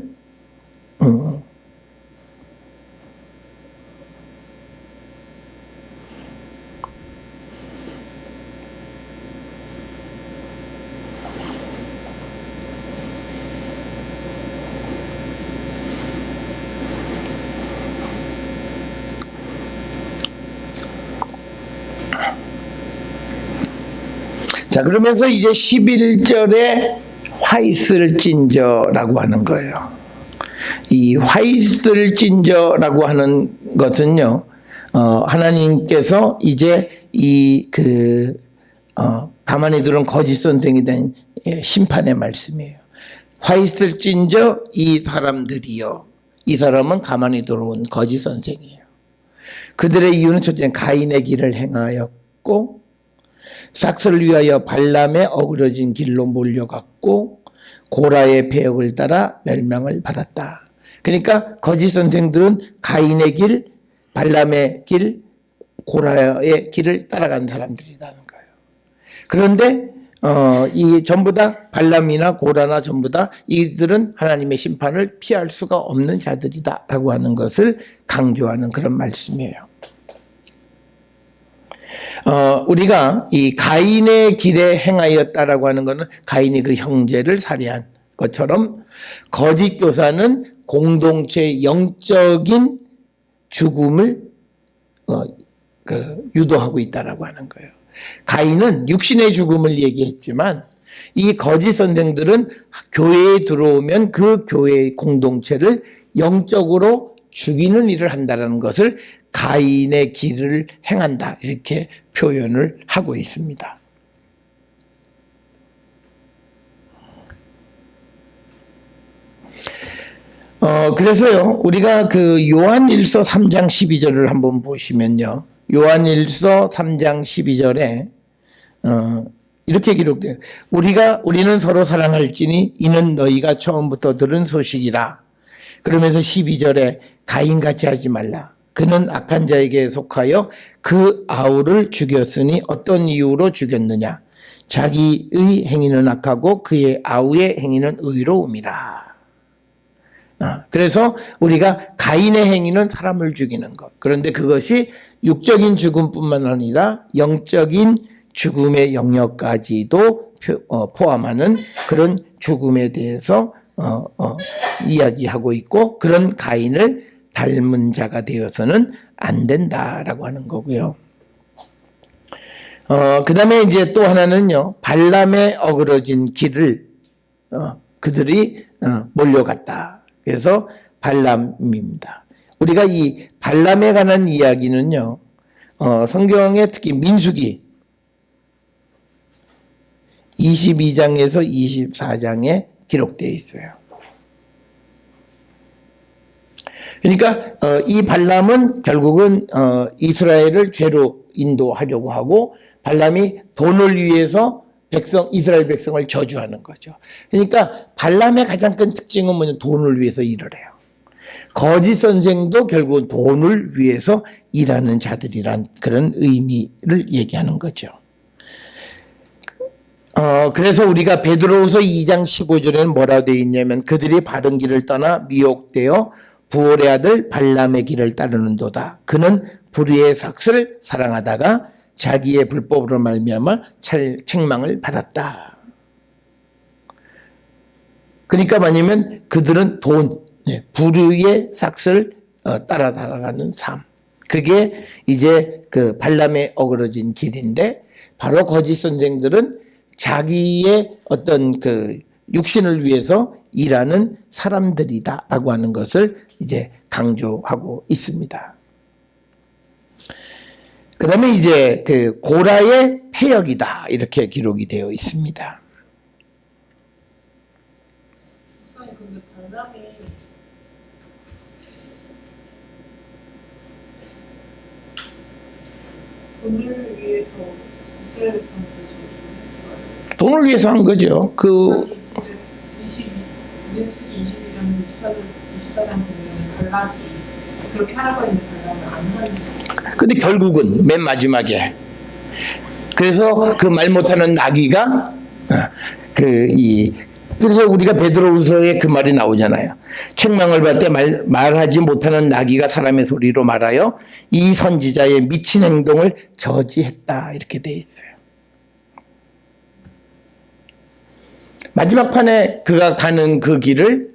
자, 그러면서 이제 11절에 화이스를 찐저라고 하는 거예요. 이 화이스를 찐저라고 하는 것은요, 하나님께서 이제 가만히 두는 거짓 선생에 대한 심판의 말씀이에요. 화이스를 찐저 이 사람들이요. 이 사람은 가만히 들어온 거짓 선생이에요. 그들의 이유는 첫째 가인의 길을 행하였고, 삭스를 위하여 발람의 어그러진 길로 몰려갔고 고라의 배역을 따라 멸망을 받았다. 그러니까 거짓 선생들은 가인의 길, 발람의 길, 고라의 길을 따라간 사람들이라는 거예요. 그런데 이 전부 다 발람이나 고라나 전부 다 이들은 하나님의 심판을 피할 수가 없는 자들이다라고 하는 것을 강조하는 그런 말씀이에요. 우리가 이 가인의 길에 행하였다라고 하는 것은 가인이 그 형제를 살해한 것처럼 거짓 교사는 공동체의 영적인 죽음을 유도하고 있다라고 하는 거예요. 가인은 육신의 죽음을 얘기했지만 이 거짓 선생들은 교회에 들어오면 그 교회의 공동체를 영적으로 죽이는 일을 한다는 것을 가인의 길을 행한다 이렇게 표현을 하고 있습니다. 그래서요 우리가 그 요한일서 3장 12절을 한번 보시면요, 요한일서 3장 12절에 이렇게 기록돼요. 우리는 서로 사랑할지니 이는 너희가 처음부터 들은 소식이라. 그러면서 12절에 가인같이 하지 말라. 그는 악한 자에게 속하여 그 아우를 죽였으니 어떤 이유로 죽였느냐. 자기의 행위는 악하고 그의 아우의 행위는 의로움이라. 그래서 우리가 가인의 행위는 사람을 죽이는 것. 그런데 그것이 육적인 죽음뿐만 아니라 영적인 죽음의 영역까지도 포함하는 그런 죽음에 대해서 이야기하고 있고, 그런 가인을 닮은 자가 되어서는 안 된다라고 하는 거고요. 그 다음에 이제 또 하나는요, 발람의 어그러진 길을 그들이 몰려갔다. 그래서 발람입니다. 우리가 이 발람에 관한 이야기는요, 성경에 특히 민수기 22장에서 24장에 기록되어 있어요. 그러니까 이 발람은 결국은 이스라엘을 죄로 인도하려고 하고, 발람이 돈을 위해서 이스라엘 백성을 저주하는 거죠. 그러니까 발람의 가장 큰 특징은 뭐냐면 돈을 위해서 일을 해요. 거짓 선생도 결국은 돈을 위해서 일하는 자들이란 그런 의미를 얘기하는 거죠. 그래서 우리가 베드로후서 2장 15절에는 뭐라고 되어 있냐면, 그들이 바른 길을 떠나 미혹되어 부올의 아들 발람의 길을 따르는도다. 그는 불의의 삭스를 사랑하다가 자기의 불법으로 말미암아 책망을 받았다. 그러니까 뭐냐면 그들은 불의의 삭스를 따라가는 삶. 그게 이제 그 발람의 어그러진 길인데, 바로 거짓 선생들은 자기의 어떤 그 육신을 위해서 일하는 사람들이다라고 하는 것을 이제 강조하고 있습니다. 그 다음에 이제 그 고라의 폐역이다 이렇게 기록이 되어 있습니다. 근데 발람이 돈을 위해서 이스라엘 백성들을 저주했어요. 돈을 위해서 한 거죠. 그 24장 보면 발람이 그렇게 하라고 했는데 발람을 안 하는. 근데 결국은 맨 마지막에, 그래서 그 말 못하는 나귀가 그 그래서 우리가 베드로후서에 그 말이 나오잖아요. 책망을 받을 때 말하지 못하는 나귀가 사람의 소리로 말하여 이 선지자의 미친 행동을 저지했다. 이렇게 돼 있어요. 마지막 판에 그가 가는 그 길을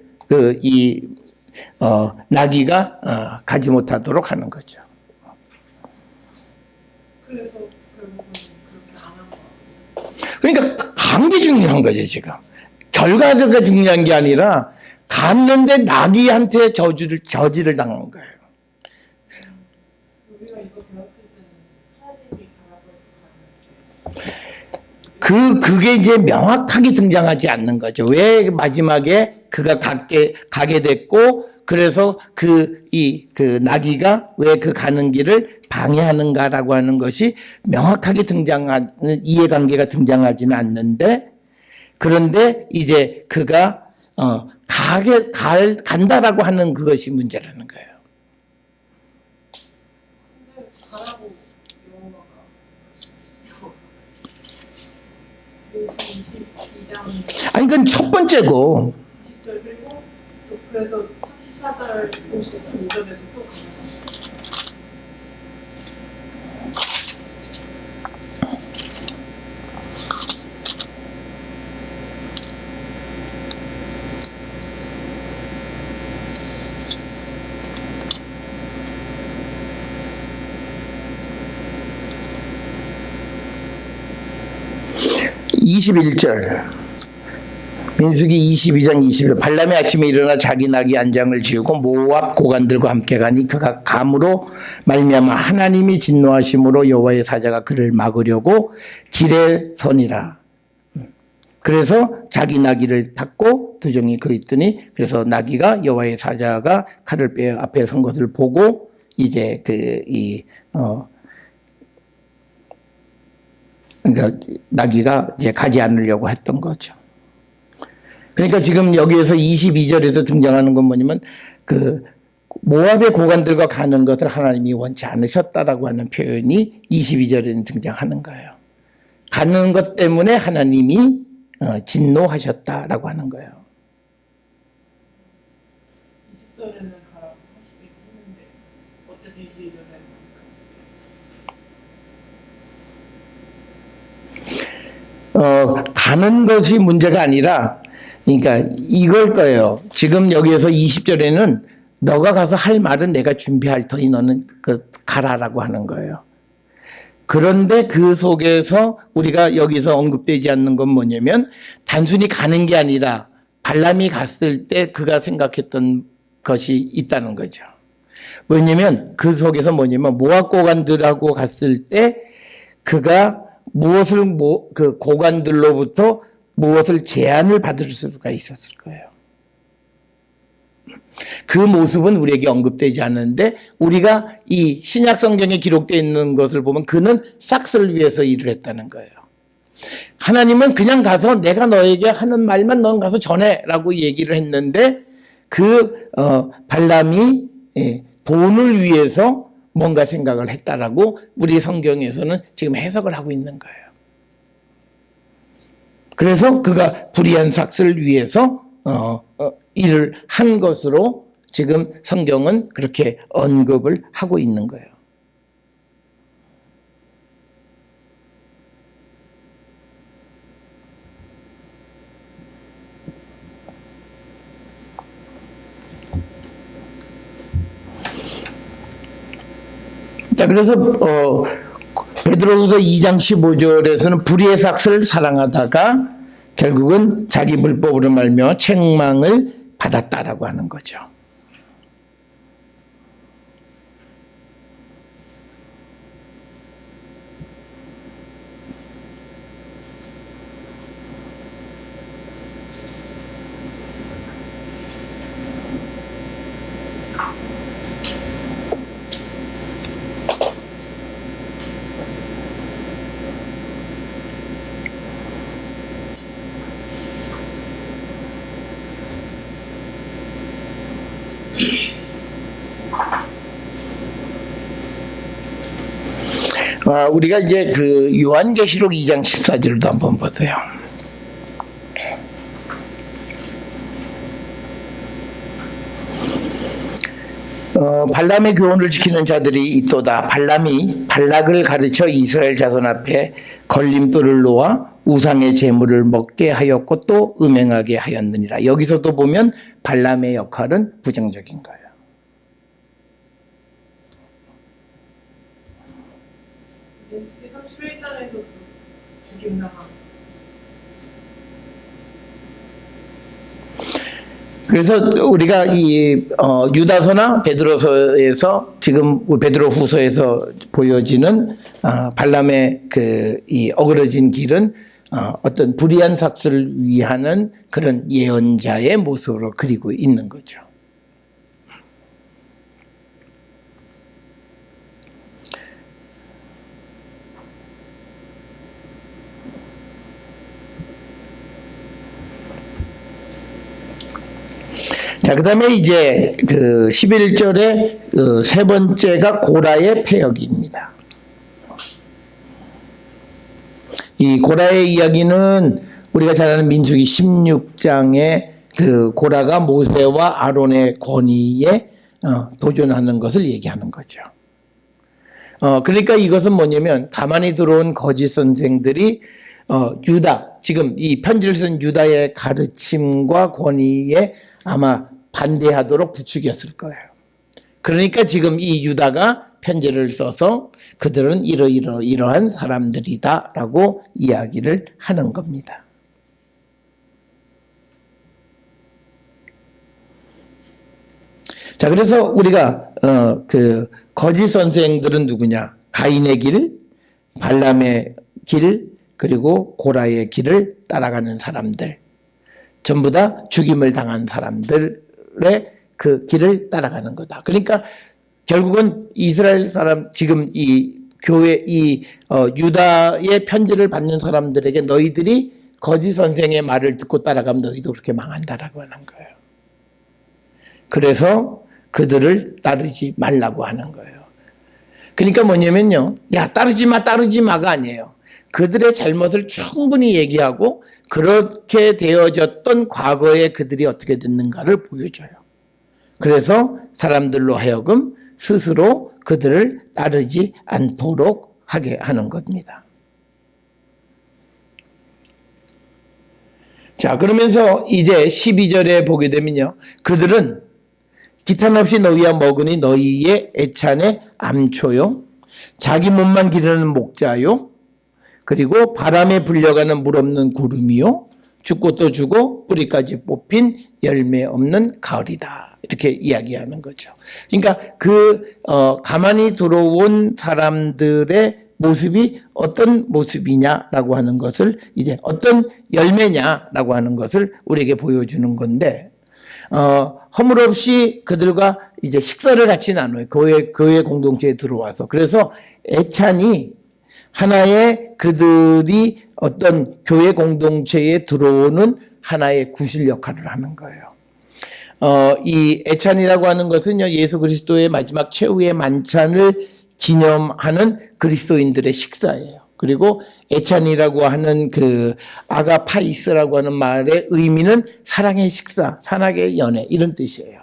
나귀가 가지 못하도록 하는 거죠. 그래서 결국은 그렇게 안 한 거. 그러니까 간 게 중요한 거죠, 지금. 결과가 중요한 게 아니라 갔는데 나귀한테 저지를 당한 거예요. 우리가 이거 배웠을 때는 하나님이 가라고 해서 그게 이제 명확하게 등장하지 않는 거죠. 왜 마지막에 그가 가게 됐고, 그래서 그 나귀가 왜 그 가는 길을 방해하는가라고 하는 것이 명확하게 등장하는 이해관계가 등장하지는 않는데, 그런데 이제 그가 간다라고 하는 그것이 문제라는 거예요. 근데 가라고 영어가 22장 아니, 그건 첫 번째고, 20절 그리고 또 그래서 34절 55절에도 또 가요. (21절) 민수기 22장 21절 발람이 아침에 일어나 자기 나귀 안장을 지우고 모압 고관들과 함께 가니 그가 감으로 말미암아 하나님이 진노하심으로 여호와의 사자가 그를 막으려고 길에 서니라. 그래서 자기 나귀를 탔고 두 종이 그 있더니 그래서 나귀가 여호와의 사자가 칼을 빼어 앞에 선 것을 보고 이제 그러니까 나귀가 이제 가지 않으려고 했던 거죠. 그러니까 지금 여기에서 22절에서 등장하는 건 뭐냐면 그 모압의 고관들과 가는 것을 하나님이 원치 않으셨다라고 하는 표현이 22절에는 등장하는 거예요. 가는 것 때문에 하나님이 진노하셨다라고 하는 거예요. 20절에는 가라고 하시긴 했는데 어쨌든 22절에는 가는 것이 문제가 아니라, 그러니까 이걸 거예요. 지금 여기에서 20절에는 너가 가서 할 말은 내가 준비할 터니 너는 가라라고 하는 거예요. 그런데 그 속에서 우리가 여기서 언급되지 않는 건 뭐냐면 단순히 가는 게 아니라 발람이 갔을 때 그가 생각했던 것이 있다는 거죠. 왜냐면 그 속에서 뭐냐면 모압 고관들하고 갔을 때 그가 그 고관들로부터 무엇을 제안을 받을 수가 있었을 거예요. 그 모습은 우리에게 언급되지 않는데 우리가 이 신약 성경에 기록되어 있는 것을 보면 그는 싹스를 위해서 일을 했다는 거예요. 하나님은 그냥 가서 내가 너에게 하는 말만 넌 가서 전해라고 얘기를 했는데 발람이 돈을 위해서 뭔가 생각을 했다라고 우리 성경에서는 지금 해석을 하고 있는 거예요. 그래서 그가 불의한 삭스를 위해서 일을 한 것으로 지금 성경은 그렇게 언급을 하고 있는 거예요. 자, 그래서 베드로후서 2장 15절에서는 불의의 삭스를 사랑하다가 결국은 자기 불법으로 말며 책망을 받았다라고 하는 거죠. 우리가 이제 그 요한계시록 2장 14절도 한번 보세요. 발람의 교훈을 지키는 자들이 있도다. 발람이 발락을 가르쳐 이스라엘 자손 앞에 걸림돌을 놓아 우상의 제물을 먹게 하였고 또 음행하게 하였느니라. 여기서도 보면 발람의 역할은 부정적인 거예요. 예수기 31장에서 죽임당하고. 그래서 우리가 이 유다서나 베드로서에서 지금 베드로후서에서 보여지는 발람의 그 이 어그러진 길은 어떤 불의한 삭스를 위하는 그런 예언자의 모습으로 그리고 있는 거죠. 자, 그 다음에 이제 그 11절에 세 번째가 고라의 패역입니다. 이 고라의 이야기는 우리가 잘 아는 민수기 16장에 그 고라가 모세와 아론의 권위에 도전하는 것을 얘기하는 거죠. 그러니까 이것은 뭐냐면 가만히 들어온 거짓 선생들이 유다, 지금 이 편지를 쓴 유다의 가르침과 권위에 아마 반대하도록 부추겼을 거예요. 그러니까 지금 이 유다가 편지를 써서 그들은 이러한 사람들이다라고 이야기를 하는 겁니다. 자, 그래서 우리가 그 거짓 선생들은 누구냐? 가인의 길, 발람의 길, 그리고 고라의 길을 따라가는 사람들, 전부 다 죽임을 당한 사람들의 그 길을 따라가는 거다. 그러니까 결국은 이스라엘 사람, 지금 이 교회, 유다의 편지를 받는 사람들에게 너희들이 거짓 선생의 말을 듣고 따라가면 너희도 그렇게 망한다라고 하는 거예요. 그래서 그들을 따르지 말라고 하는 거예요. 그러니까 뭐냐면요, 야, 따르지 마가 아니에요. 그들의 잘못을 충분히 얘기하고 그렇게 되어졌던 과거에 그들이 어떻게 됐는가를 보여줘요. 그래서 사람들로 하여금 스스로 그들을 따르지 않도록 하게 하는 겁니다. 자, 그러면서 이제 12절에 보게 되면요, 그들은 기탄 없이 너희와 먹으니 너희의 애찬의 암초요, 자기 몸만 기르는 목자요, 그리고 바람에 불려가는 물 없는 구름이요, 죽고 또 죽고 뿌리까지 뽑힌 열매 없는 가을이다. 이렇게 이야기하는 거죠. 그러니까 가만히 들어온 사람들의 모습이 어떤 모습이냐라고 하는 것을, 이제 어떤 열매냐라고 하는 것을 우리에게 보여주는 건데, 허물없이 그들과 이제 식사를 같이 나눠요. 교회 공동체에 들어와서. 그래서 애찬이 하나의, 그들이 어떤 교회 공동체에 들어오는 하나의 구실 역할을 하는 거예요. 이 애찬이라고 하는 것은요, 예수 그리스도의 마지막 최후의 만찬을 기념하는 그리스도인들의 식사예요. 그리고 애찬이라고 하는 그 아가파이스라고 하는 말의 의미는 사랑의 식사, 사랑의 연애, 이런 뜻이에요.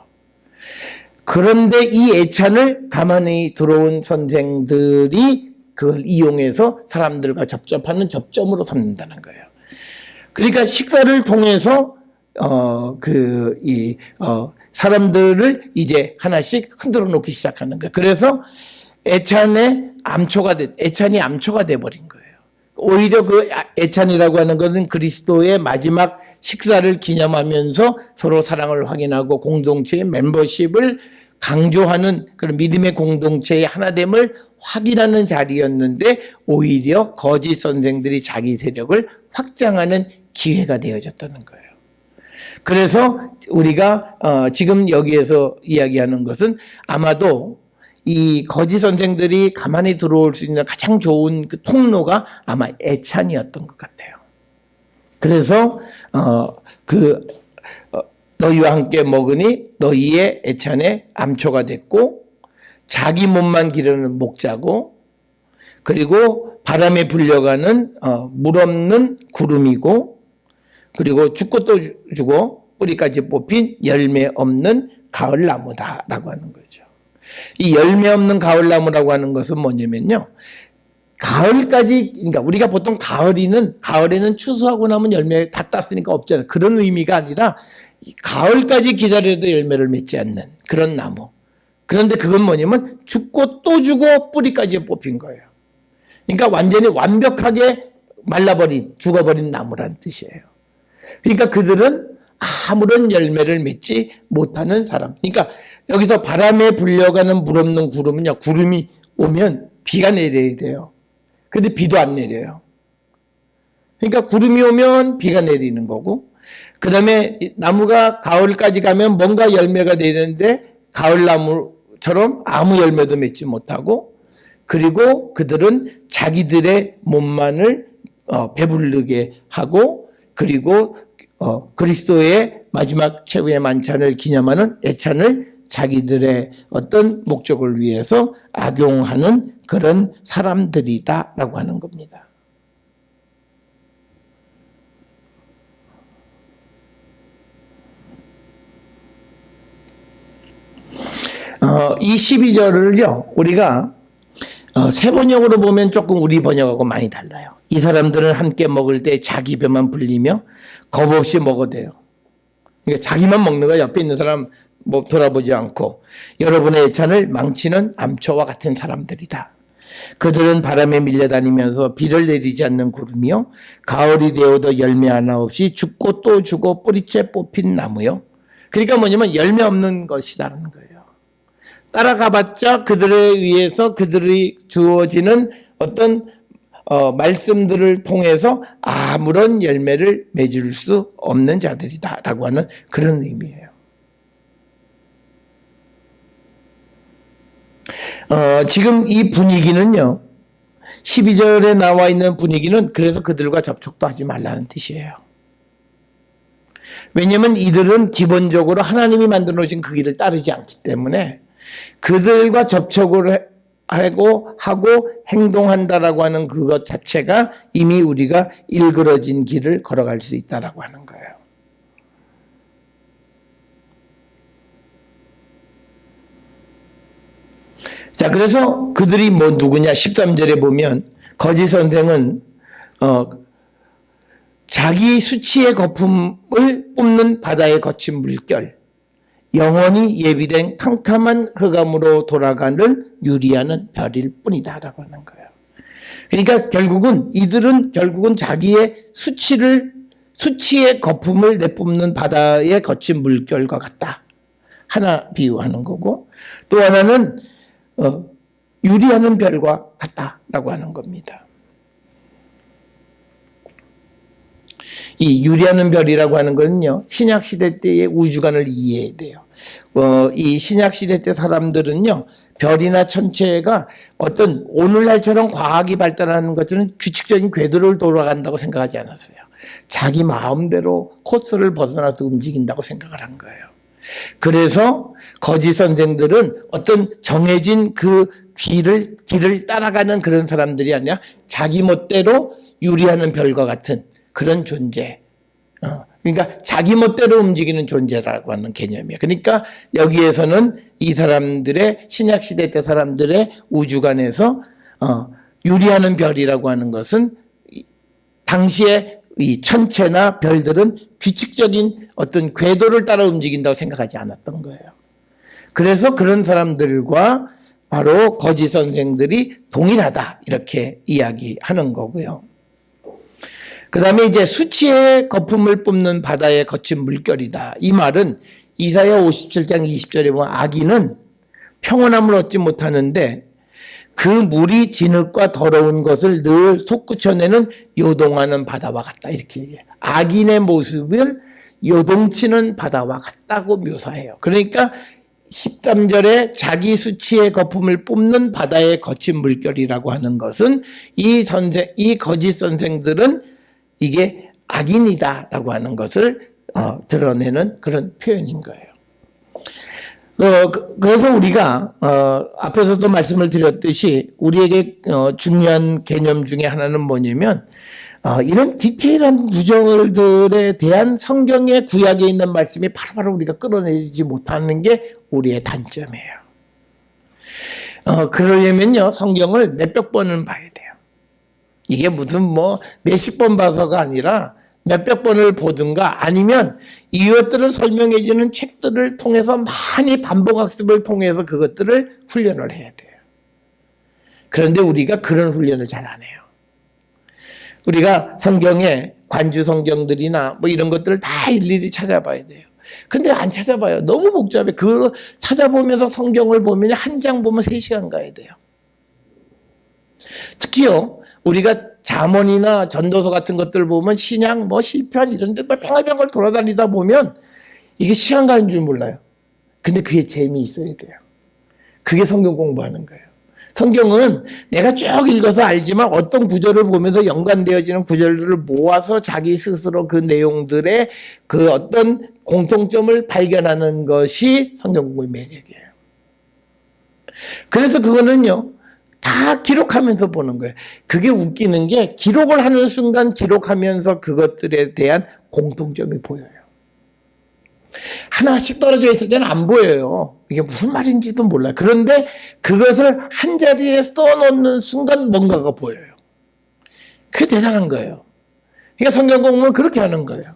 그런데 이 애찬을 가만히 들어온 선생들이 그걸 이용해서 사람들과 접점하는 접점으로 삼는다는 거예요. 그러니까 식사를 통해서 사람들을 이제 하나씩 흔들어 놓기 시작하는 거예요. 그래서 애찬이 암초가 돼 버린 거예요. 오히려 그 애찬이라고 하는 것은 그리스도의 마지막 식사를 기념하면서 서로 사랑을 확인하고 공동체의 멤버십을 강조하는 그런 믿음의 공동체의 하나됨을 확인하는 자리였는데, 오히려 거짓 선생들이 자기 세력을 확장하는 기회가 되어졌다는 거예요. 그래서 우리가 지금 여기에서 이야기하는 것은 아마도 이 거짓 선생들이 가만히 들어올 수 있는 가장 좋은 그 통로가 아마 애찬이었던 것 같아요. 그래서 너희와 함께 먹으니 너희의 애찬의 암초가 됐고, 자기 몸만 기르는 목자고, 그리고 바람에 불려가는 물 없는 구름이고, 그리고 죽고 또 죽고 뿌리까지 뽑힌 열매 없는 가을 나무다라고 하는 거죠. 이 열매 없는 가을나무라고 하는 것은 뭐냐면요. 가을까지, 그러니까 우리가 보통 가을에는 추수하고 나면 열매 다 땄으니까 없잖아요. 그런 의미가 아니라 가을까지 기다려도 열매를 맺지 않는 그런 나무. 그런데 그건 뭐냐면 죽고 또 죽어 뿌리까지 뽑힌 거예요. 그러니까 완전히 완벽하게 말라버린, 죽어버린 나무란 뜻이에요. 그러니까 그들은 아무런 열매를 맺지 못하는 사람. 그러니까 여기서 바람에 불려가는 물 없는 구름은요, 구름이 오면 비가 내려야 돼요. 근데 비도 안 내려요. 그러니까 구름이 오면 비가 내리는 거고, 그 다음에 나무가 가을까지 가면 뭔가 열매가 되는데 가을나무처럼 아무 열매도 맺지 못하고, 그리고 그들은 자기들의 몸만을 배부르게 하고, 그리고 그리스도의 마지막 최후의 만찬을 기념하는 예찬을 자기들의 어떤 목적을 위해서 악용하는 그런 사람들이다라고 하는 겁니다. 이 12절을요, 우리가 새 번역으로 보면 조금 우리 번역하고 많이 달라요. 이 사람들은 함께 먹을 때 자기 배만 불리며 겁 없이 먹어대요. 그러니까 자기만 먹는 거야. 옆에 있는 사람 뭐 돌아보지 않고. 여러분의 예찬을 망치는 암초와 같은 사람들이다. 그들은 바람에 밀려다니면서 비를 내리지 않는 구름이요, 가을이 되어도 열매 하나 없이 죽고 또 죽어 뿌리째 뽑힌 나무요. 그러니까 뭐냐면 열매 없는 것이라는 거예요. 따라가봤자 그들에 의해서 그들이 주어지는 어떤 말씀들을 통해서 아무런 열매를 맺을 수 없는 자들이다라고 하는 그런 의미예요. 지금 이 분위기는요, 12절에 나와 있는 분위기는 그래서 그들과 접촉도 하지 말라는 뜻이에요. 왜냐하면 이들은 기본적으로 하나님이 만들어 놓으신 그 길을 따르지 않기 때문에 그들과 접촉을 하고 행동한다라고 하는 그것 자체가 이미 우리가 일그러진 길을 걸어갈 수 있다라고 하는 거예요. 자, 그래서 그들이 뭐 누구냐? 13절에 보면 거짓 선생은 자기 수치의 거품을 뿜는 바다의 거친 물결, 영원히 예비된 캄캄한 흑암으로 돌아가는 유리하는 별일 뿐이다라고 하는 거예요. 그러니까 이들은 결국은 자기의 수치의 거품을 내뿜는 바다의 거친 물결과 같다. 하나 비유하는 거고, 또 하나는 유리하는 별과 같다라고 하는 겁니다. 이 유리하는 별이라고 하는 것은요, 신약시대 때의 우주관을 이해해야 돼요. 이 신약시대 때 사람들은요, 별이나 천체가 어떤 오늘날처럼 과학이 발달하는 것들은 규칙적인 궤도를 돌아간다고 생각하지 않았어요. 자기 마음대로 코스를 벗어나서 움직인다고 생각을 한 거예요. 그래서 거짓 선생들은 어떤 정해진 그 길을 따라가는 그런 사람들이 아니라 자기 멋대로 유리하는 별과 같은 그런 존재. 그러니까 자기 멋대로 움직이는 존재라고 하는 개념이에요. 그러니까 여기에서는 이 사람들의 신약시대 때 사람들의 우주관에서 유리하는 별이라고 하는 것은 당시에 이 천체나 별들은 규칙적인 어떤 궤도를 따라 움직인다고 생각하지 않았던 거예요. 그래서 그런 사람들과 바로 거짓 선생들이 동일하다 이렇게 이야기하는 거고요. 그 다음에 이제 수치의 거품을 뿜는 바다의 거친 물결이다. 이 말은 이사야 57장 20절에 보면 악인은 평온함을 얻지 못하는데 그 물이 진흙과 더러운 것을 늘 솟구쳐내는 요동하는 바다와 같다. 이렇게 얘기해요. 악인의 모습을 요동치는 바다와 같다고 묘사해요. 그러니까 13절에 자기 수치의 거품을 뿜는 바다의 거친 물결이라고 하는 것은 이 거짓 선생들은 이게 악인이다라고 하는 것을 드러내는 그런 표현인 거예요. 그래서 우리가 앞에서도 말씀을 드렸듯이 우리에게 중요한 개념 중에 하나는 뭐냐면 이런 디테일한 구절들에 대한 성경의 구약에 있는 말씀이 바로바로 우리가 끌어내지 못하는 게 우리의 단점이에요. 그러려면요, 성경을 몇백 번은 봐야 돼요. 이게 무슨 뭐 몇십 번 봐서가 아니라 몇백 번을 보든가 아니면 이것들을 설명해 주는 책들을 통해서 많이 반복학습을 통해서 그것들을 훈련을 해야 돼요. 그런데 우리가 그런 훈련을 잘 안 해요. 우리가 성경에 관주 성경들이나 뭐 이런 것들을 다 일일이 찾아봐야 돼요. 근데 안 찾아봐요. 너무 복잡해. 그거 찾아보면서 성경을 보면 한 장 보면 3시간 가야 돼요. 특히요, 우리가 잠언이나 전도서 같은 것들 보면 신약, 뭐 시편 이런 데 뱅글뱅글 돌아다니다 보면 이게 시간 가는 줄 몰라요. 근데 그게 재미있어야 돼요. 그게 성경 공부하는 거예요. 성경은 내가 쭉 읽어서 알지만 어떤 구절을 보면서 연관되어지는 구절들을 모아서 자기 스스로 그 내용들의 그 어떤 공통점을 발견하는 것이 성경 공부의 매력이에요. 그래서 그거는요, 다 기록하면서 보는 거예요. 그게 웃기는 게 기록을 하는 순간 기록하면서 그것들에 대한 공통점이 보여요. 하나씩 떨어져 있을 때는 안 보여요. 이게 무슨 말인지도 몰라요. 그런데 그것을 한 자리에 써놓는 순간 뭔가가 보여요. 그게 대단한 거예요. 그러니까 성경 공부는 그렇게 하는 거예요.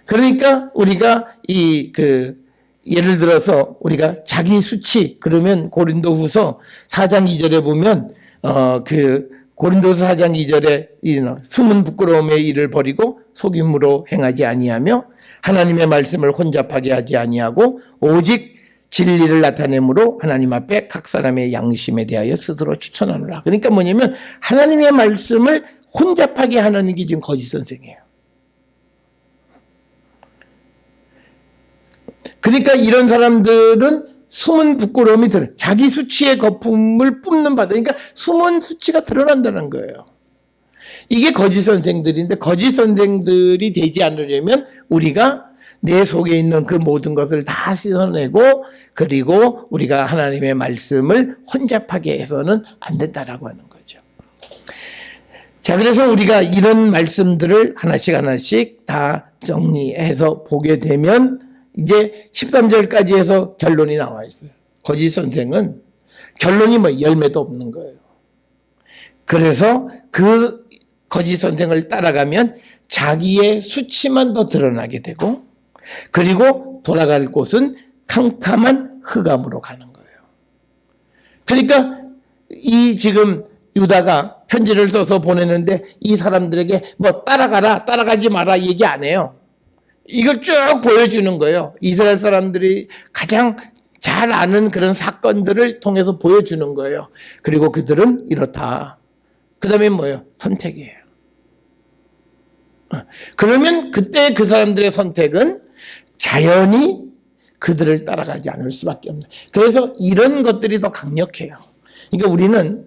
그러니까 우리가 예를 들어서 우리가 자기 수치, 그러면 고린도후서 4장 2절에 보면 고린도서 4장 2절에 숨은 부끄러움의 일을 버리고 속임으로 행하지 아니하며 하나님의 말씀을 혼잡하게 하지 아니하고 오직 진리를 나타내므로 하나님 앞에 각 사람의 양심에 대하여 스스로 추천하노라. 그러니까 뭐냐면 하나님의 말씀을 혼잡하게 하는 게 지금 거짓 선생이에요. 그러니까 이런 사람들은 숨은 부끄러움이 자기 수치의 거품을 뿜는 바다. 그러니까 숨은 수치가 드러난다는 거예요. 이게 거짓 선생들인데 거짓 선생들이 되지 않으려면 우리가 내 속에 있는 그 모든 것을 다 씻어내고 그리고 우리가 하나님의 말씀을 혼잡하게 해서는 안 된다라고 하는 거죠. 자, 그래서 우리가 이런 말씀들을 하나씩 다 정리해서 보게 되면 이제 13절까지 해서 결론이 나와 있어요. 거짓 선생은 결론이 뭐 열매도 없는 거예요. 그래서 그 거짓 선생을 따라가면 자기의 수치만 더 드러나게 되고 그리고 돌아갈 곳은 캄캄한 흑암으로 가는 거예요. 그러니까 이 지금 유다가 편지를 써서 보내는데 이 사람들에게 뭐 따라가라, 따라가지 마라 얘기 안 해요. 이걸 쭉 보여주는 거예요. 이스라엘 사람들이 가장 잘 아는 그런 사건들을 통해서 보여주는 거예요. 그리고 그들은 이렇다. 그 다음에 뭐예요? 선택이에요. 그러면 그때 그 사람들의 선택은 자연히 그들을 따라가지 않을 수밖에 없는. 그래서 이런 것들이 더 강력해요. 그러니까 우리는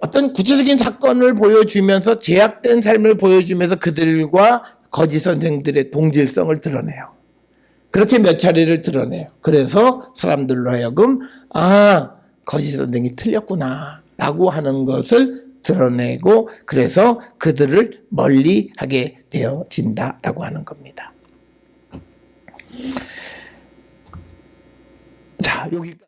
어떤 구체적인 사건을 보여주면서 제약된 삶을 보여주면서 그들과 거짓 선생들의 동질성을 드러내요. 그렇게 몇 차례를 드러내요. 그래서 사람들로 하여금 거짓 선생이 틀렸구나 라고 하는 것을 드러내고 그래서 그들을 멀리하게 되어진다라고 하는 겁니다. 자, 여기까지.